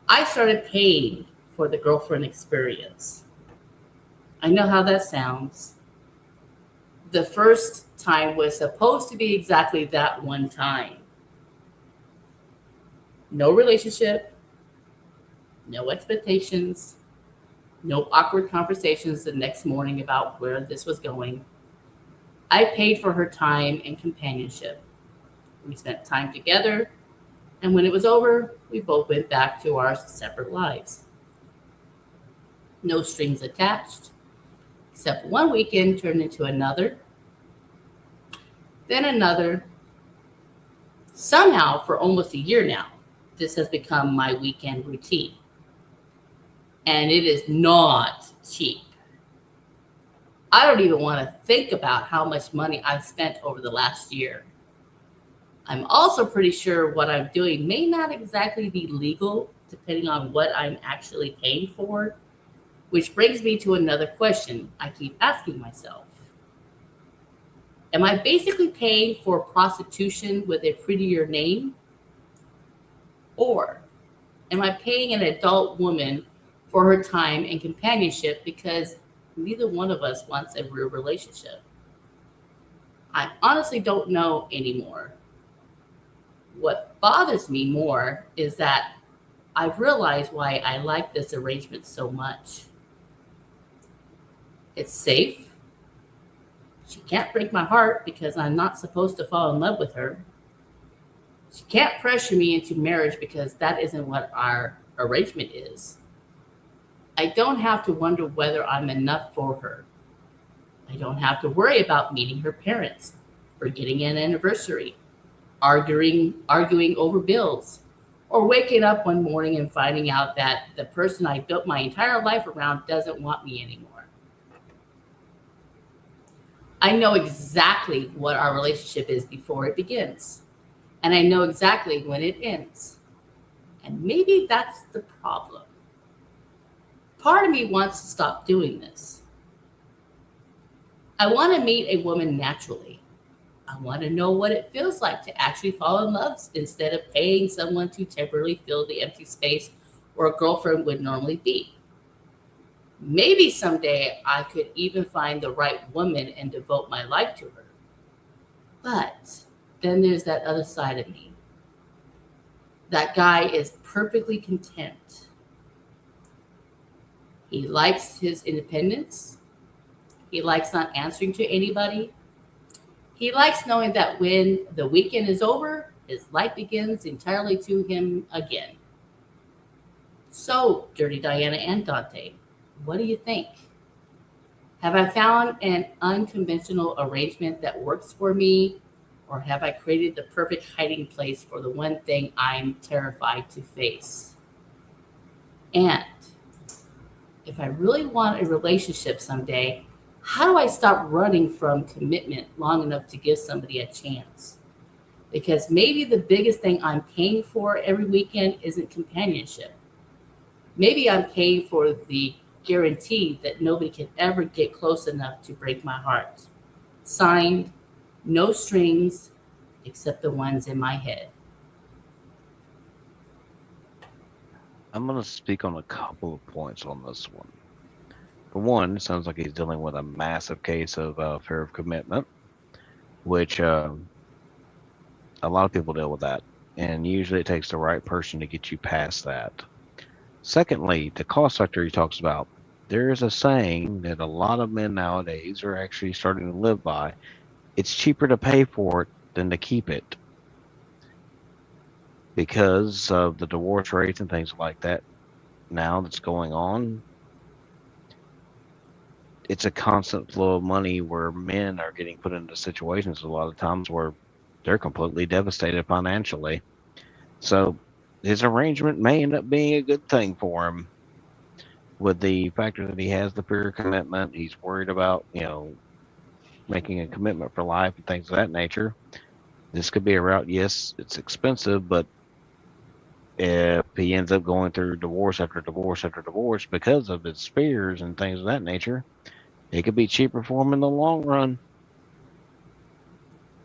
I started paying for the girlfriend experience. I know how that sounds. The first time was supposed to be exactly that one time. No relationship, no expectations, no awkward conversations the next morning about where this was going. I paid for her time and companionship. We spent time together, and when it was over, we both went back to our separate lives. No strings attached, except one weekend turned into another, then another. Somehow, for almost a year now, this has become my weekend routine. And it is not cheap. I don't even want to think about how much money I've spent over the last year. I'm also pretty sure what I'm doing may not exactly be legal, depending on what I'm actually paying for, which brings me to another question I keep asking myself. Am I basically paying for prostitution with a prettier name? Or am I paying an adult woman for her time and companionship because neither one of us wants a real relationship? I honestly don't know anymore. What bothers me more is that I've realized why I like this arrangement so much. It's safe. She can't break my heart because I'm not supposed to fall in love with her. She can't pressure me into marriage because that isn't what our arrangement is. I don't have to wonder whether I'm enough for her. I don't have to worry about meeting her parents, forgetting an anniversary, arguing over bills, or waking up one morning and finding out that the person I built my entire life around doesn't want me anymore. I know exactly what our relationship is before it begins, and I know exactly when it ends. And maybe that's the problem. Part of me wants to stop doing this. I want to meet a woman naturally. I want to know what it feels like to actually fall in love instead of paying someone to temporarily fill the empty space where a girlfriend would normally be. Maybe someday I could even find the right woman and devote my life to her. But then there's that other side of me. That guy is perfectly content. He likes his independence. He likes not answering to anybody. He likes knowing that when the weekend is over, his life begins entirely to him again. So, Dirty Diana and Dante, what do you think? Have I found an unconventional arrangement that works for me? Or have I created the perfect hiding place for the one thing I'm terrified to face? And if I really want a relationship someday, how do I stop running from commitment long enough to give somebody a chance? Because maybe the biggest thing I'm paying for every weekend isn't companionship. Maybe I'm paying for the guarantee that nobody can ever get close enough to break my heart. Signed, no strings, except the ones in my head. I'm going to speak on a couple of points on this one. For one, it sounds like he's dealing with a massive case of fear of commitment, which a lot of people deal with that. And usually it takes the right person to get you past that. Secondly, the cost factor he talks about. There is a saying that a lot of men nowadays are actually starting to live by. it's cheaper to pay for it than to keep it because of the divorce rates and things like that now that's going on. It's a constant flow of money where men are getting put into situations a lot of times where they're completely devastated financially. So his arrangement may end up being a good thing for him with the factor that he has the fear of commitment. He's worried about, making a commitment for life and things of that nature. This could be a route. Yes, it's expensive, but if he ends up going through divorce after divorce after divorce because of his fears and things of that nature, it could be cheaper for him in the long run.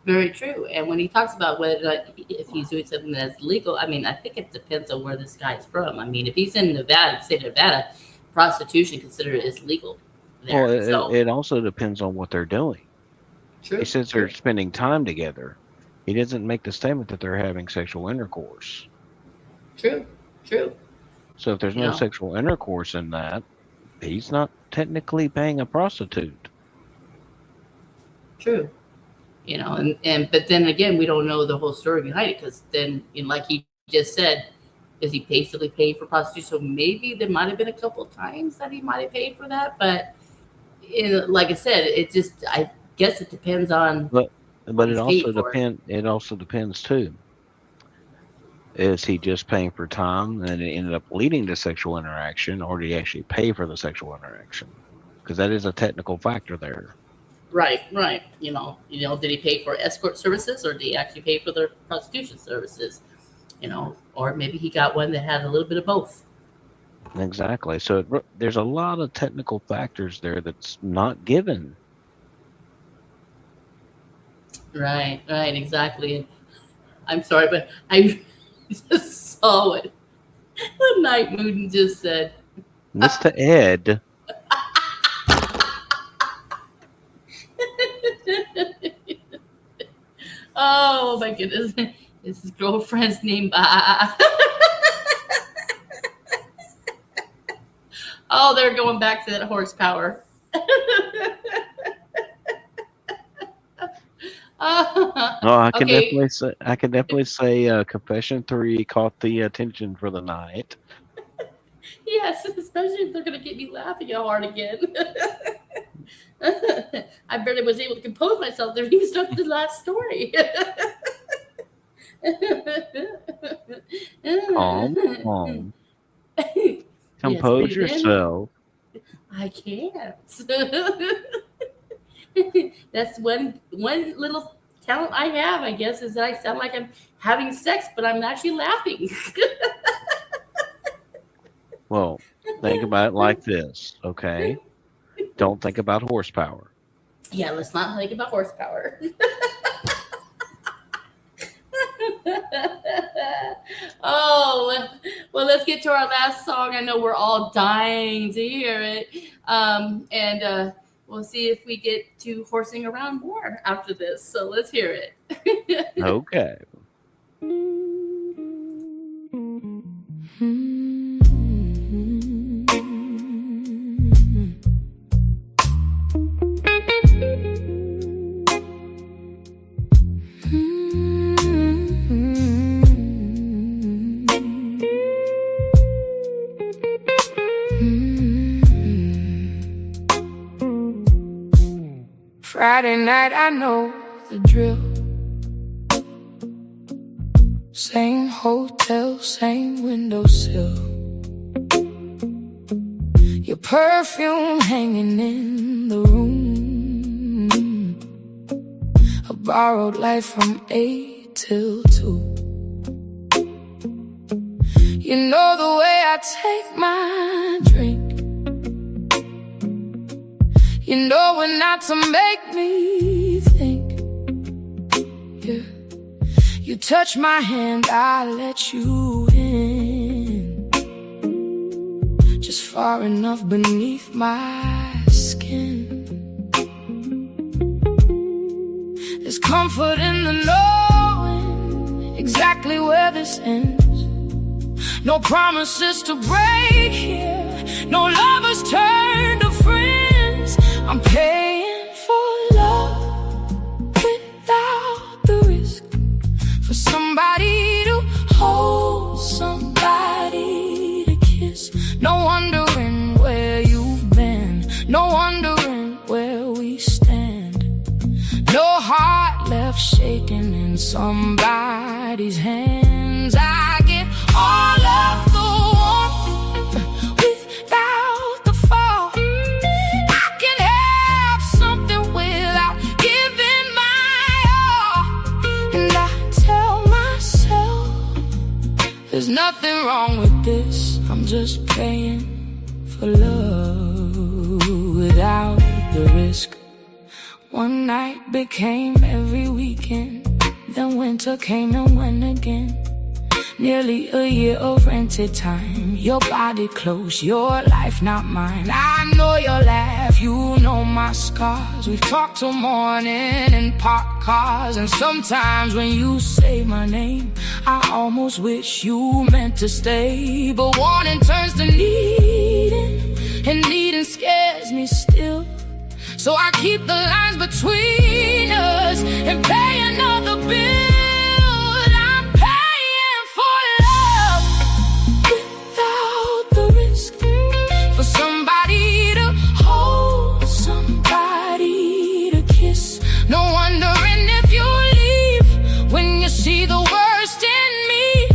Very true. And when he talks about whether if he's doing something that's legal, I mean, I think it depends on where this guy's from. I mean, if he's in Nevada, state of Nevada, prostitution considered is legal there. Well, it also depends on what they're doing. True. He says they're spending time together. He doesn't make the statement that they're having sexual intercourse. True. So if there's no sexual intercourse in that, he's not technically paying a prostitute. True. But then again, we don't know the whole story behind it, because then, like he just said, is he basically paying for prostitution? So maybe there might have been a couple of times that he might have paid for that, but like I said, I guess it depends on. But it also depends. It also depends too. Is he just paying for time and it ended up leading to sexual interaction, or did he actually pay for the sexual interaction? Because that is a technical factor there. Right. Did he pay for escort services, or did he actually pay for the prostitution services? Or maybe he got one that had a little bit of both. Exactly. So there's a lot of technical factors there that's not given. Right, exactly. I'm sorry, but I just saw what Night Moon just said. Mr. Ed. Oh my goodness. Is his girlfriend's name? Oh, they're going back to that horsepower. No, I can definitely say Confession 3 caught the attention for the night. Yes, especially if they're going to get me laughing hard again. I barely was able to compose myself there. He stuck to the last story. Calm. Compose yourself. I can't. That's one little talent I have, I guess, is that I sound like I'm having sex, but I'm actually laughing. Well, think about it like this, okay? Don't think about horsepower. Yeah, let's not think about horsepower. Oh, well, let's get to our last song. I know we're all dying to hear it. And we'll see if we get to horsing around more after this. So let's hear it. Okay. Friday night, I know the drill. Same hotel, same windowsill. Your perfume hanging in the room. A borrowed light from 8 till 2. You know the way I take my drink. You know when not to make me think. Yeah. You touch my hand, I let you in. Just far enough beneath my skin. There's comfort in the knowing exactly where this ends. No promises to break here. No lovers turn to friends. I'm paying for love left shaking in somebody's hands. I get all of the warmth without the fall. I can have something without giving my all. And I tell myself there's nothing wrong with this. I'm just paying for love without the risk. One night became every weekend, then winter came and went again. Nearly a year of rented time. Your body close, your life not mine. I know your laugh, you know my scars. We've talked till morning in parked cars. And sometimes when you say my name, I almost wish you meant to stay. But wanting turns to needing, and needing scares me still. So I keep the lines between us and pay another bill. I'm paying for love without the risk. For somebody to hold, somebody to kiss. No wondering if you leave when you see the worst in me.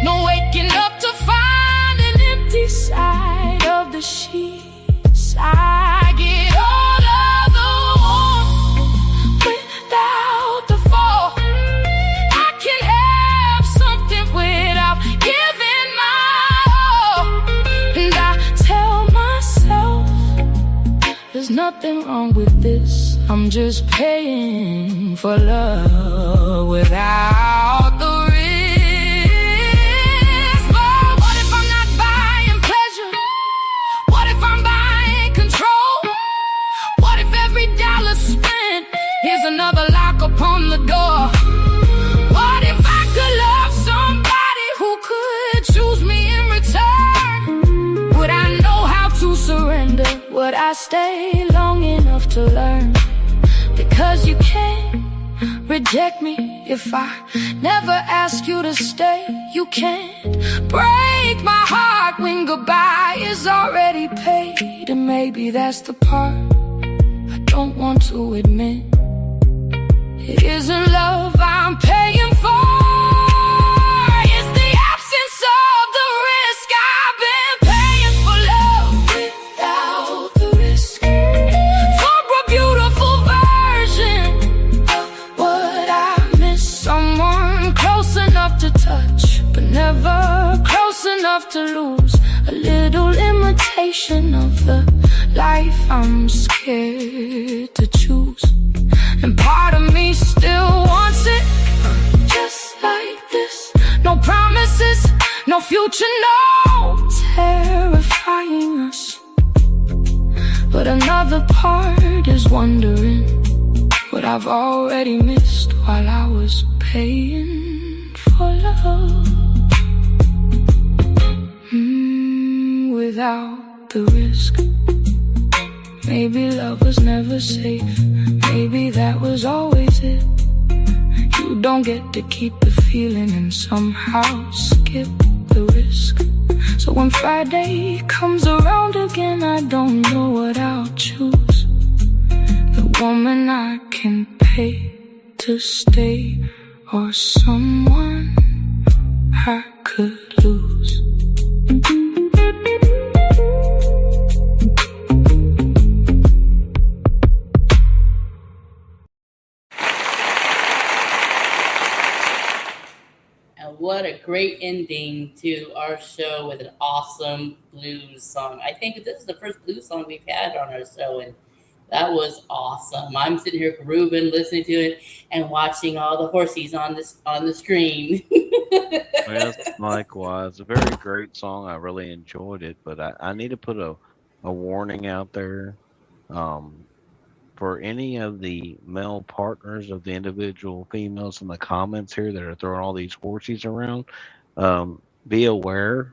No waking up to find an empty side of the sheets. I get all of the warmth without the fall. I can have something without giving my all. And I tell myself there's nothing wrong with this. I'm just paying for love without the risk. But what if I'm not buying pleasure? What if I'm buying control? What if every dollar spent is another lock upon the door? What if I could love somebody who could choose me in return? Would I know how to surrender? Would I stay long enough to learn? Because you can't reject me if I never ask you to stay. You can't break my heart when goodbye is already paid. And maybe that's the part I don't want to admit. It isn't love I'm paying for. It's the absence of the risk. I've been paying for love without the risk. For a beautiful version of what I miss. Someone close enough to touch, but never close enough to lose. A little imitation of the life I'm scared to choose. And part of me still wants it just like this. No promises, no future, no terrifying us. But another part is wondering what I've already missed while I was paying for love. Without the risk. Maybe love was never safe. Maybe that was always it. You don't get to keep the feeling and somehow skip the risk. So when Friday comes around again, I don't know what I'll choose. The woman I can pay to stay, or someone I could lose. What a great ending to our show with an awesome blues song. I think this is the first blues song we've had on our show, and that was awesome. I'm sitting here grooving, listening to it, and watching all the horsies on the screen. Yes, likewise. A very great song. I really enjoyed it, but I need to put a warning out there. For any of the male partners of the individual females in the comments here that are throwing all these horsies around, be aware,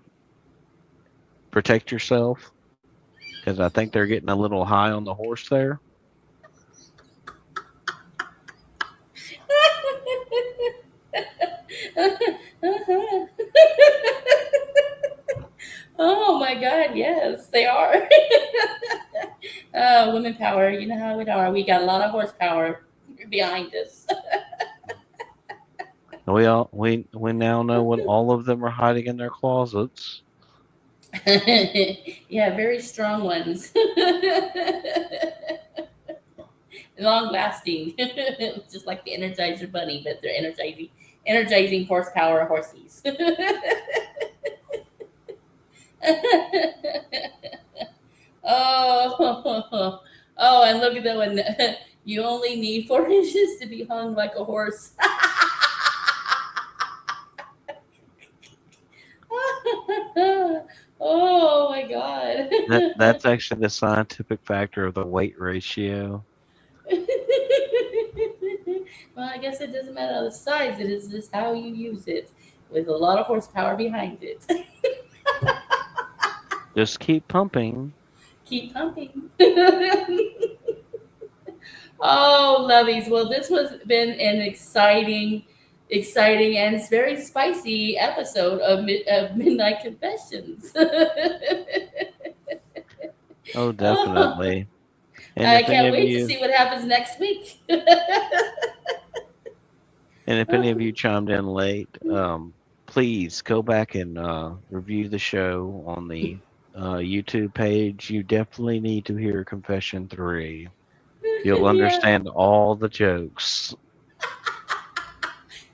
protect yourself, because I think they're getting a little high on the horse there. Oh my God, yes, they are. Women power, you know how we are. We got a lot of horsepower behind us. We now know what all of them are hiding in their closets. Yeah, very strong ones. Long lasting. Just like the Energizer Bunny, but they're energizing horsepower horsies. Oh, oh, and look at that one. You only need 4 inches to be hung like a horse. Oh my god. That's actually the scientific factor of the weight ratio. Well, I guess it doesn't matter the size, it is just how you use it with a lot of horsepower behind it. Just keep pumping. Keep pumping. Oh, lovies. Well, this has been an exciting and very spicy episode of Midnight Confessions. Oh, definitely. And I if any can't of wait to you see what happens next week. and if any of you chimed in late, please go back and review the show on the YouTube page. You definitely need to hear Confession 3. You'll Yeah, understand all the jokes.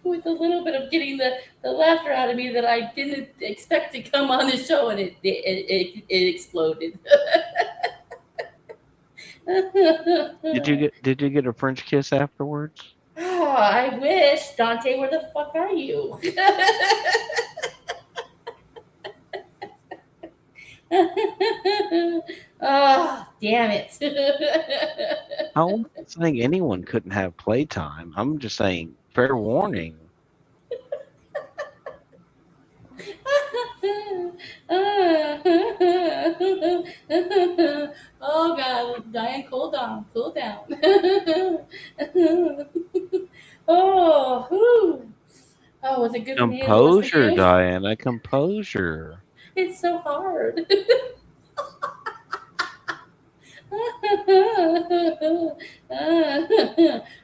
with a little bit of getting the laughter out of me that I didn't expect to come on the show, and it exploded. Did you get a French kiss afterwards? Oh, I wish. Dante, where the fuck are you? Oh, damn it. I'm not saying anyone couldn't have playtime. I'm just saying fair warning. Oh God, Diane, cool down, cool down. Oh, whew. Oh, was it good for me as it was for Composure, you? Diana, composure. It's so hard.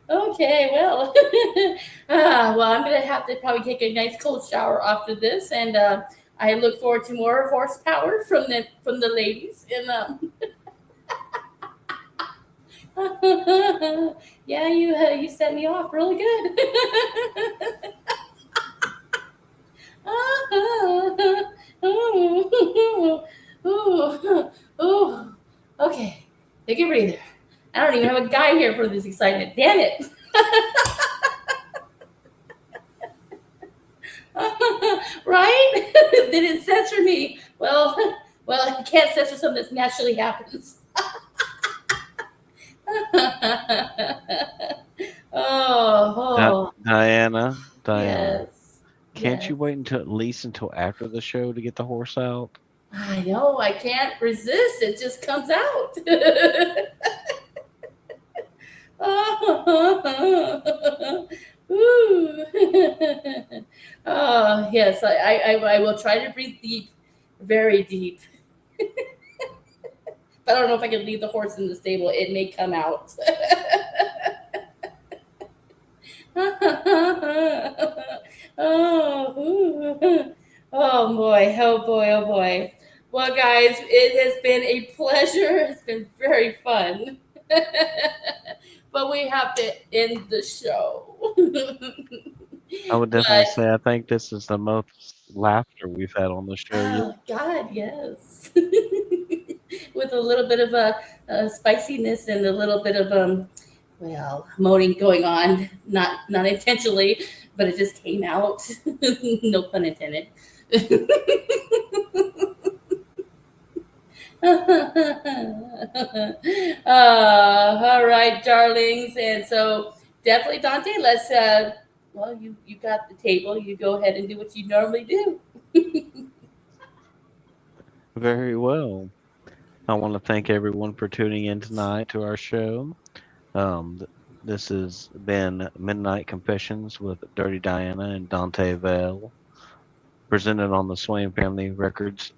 Okay, well, well, I'm gonna have to probably take a nice cold shower after this, and I look forward to more horsepower from the ladies. And yeah, you set me off really good. Ooh, okay, take a breather. I don't even have a guy here for this excitement. Damn it. Right? They didn't censor me. Well, I can't censor something that naturally happens. Oh, Diana, yes. can't Yes. you wait until after the show to get the horse out? I know, I can't resist. It just comes out. Ooh. Oh, yes, I will try to breathe deep, very deep. But I don't know if I can leave the horse in the stable. It may come out. Oh, ooh. Oh boy, oh boy, oh boy. Well, guys, it has been a pleasure. It's been very fun. But we have to end the show. I would definitely But say I think this is the most laughter we've had on the show yet. oh God, yes. With a little bit of a spiciness and a little bit of well, moaning going on, not intentionally, but it just came out. No pun intended. All right, darlings, and so definitely, Dante. Let's well, you got the table. You go ahead and do what you normally do. Very well. I want to thank everyone for tuning in tonight to our show. This has been Midnight Confessions with Dirty Diana and Dante Vale, presented on the Swain Family Records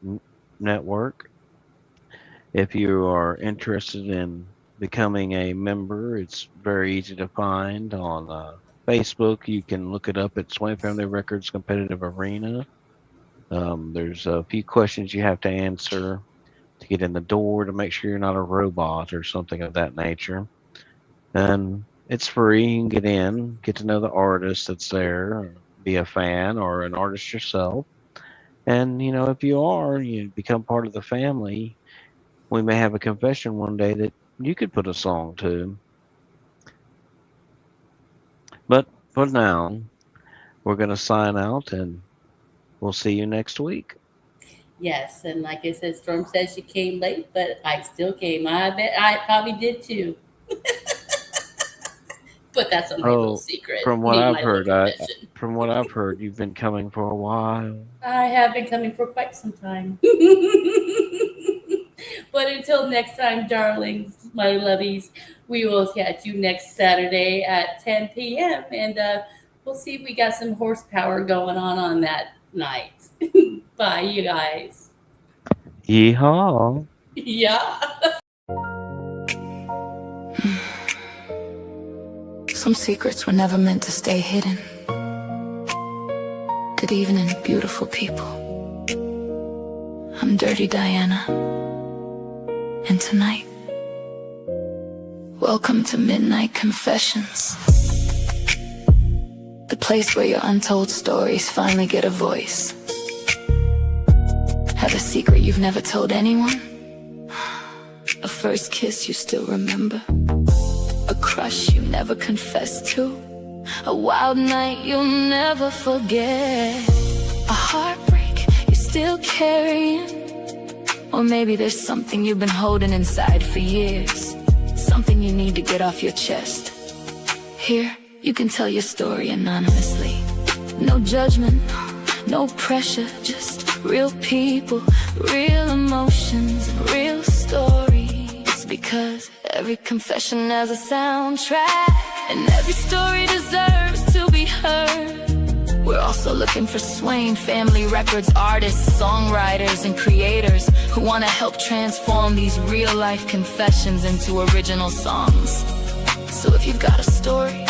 Network. If you are interested in becoming a member, it's very easy to find on Facebook, you can look it up at Swain Family Records Competitive Arena. There's a few questions you have to answer to get in the door to make sure you're not a robot or something of that nature. And it's free. You can get in, get to know the artist that's there, be a fan or an artist yourself. And, you know, if you are, you become part of the family, we may have a confession one day that you could put a song to. But for now, we're going to sign out and we'll see you next week. Yes, and like I said, Storm says she came late, but I still came. I bet I probably did too. But that's a little secret. From what I've heard, you've been coming for a while. I have been coming for quite some time. But until next time, darlings, my lovies, we will catch you next Saturday at 10 p.m. And we'll see if we got some horsepower going on that night. Bye, you guys. Yeehaw. Yeah. Some secrets were never meant to stay hidden. Good evening, beautiful people. I'm Dirty Diana. And tonight, welcome to Midnight Confessions. The place where your untold stories finally get a voice. Have a secret you've never told anyone? A first kiss you still remember? A crush you never confessed to? A wild night you'll never forget? A heartbreak you're still carrying? Or maybe there's something you've been holding inside for years, something you need to get off your chest. Here, you can tell your story anonymously. No judgment, no pressure, just real people, real emotions, and real stories. Because every confession has a soundtrack, and every story deserves to be heard. We're also looking for Swain Family Records artists, songwriters, and creators who want to help transform these real-life confessions into original songs. So if you've got a story,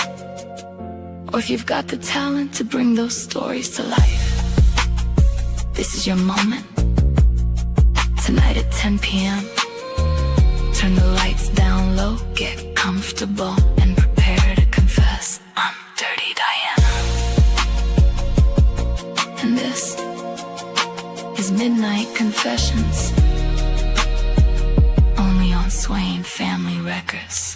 or if you've got the talent to bring those stories to life, this is your moment. Tonight at 10 p.m. Turn the lights down low, get comfortable, and prepare to confess. I'm Dirty Diana. And this is Midnight Confessions, only on Swain Family Records.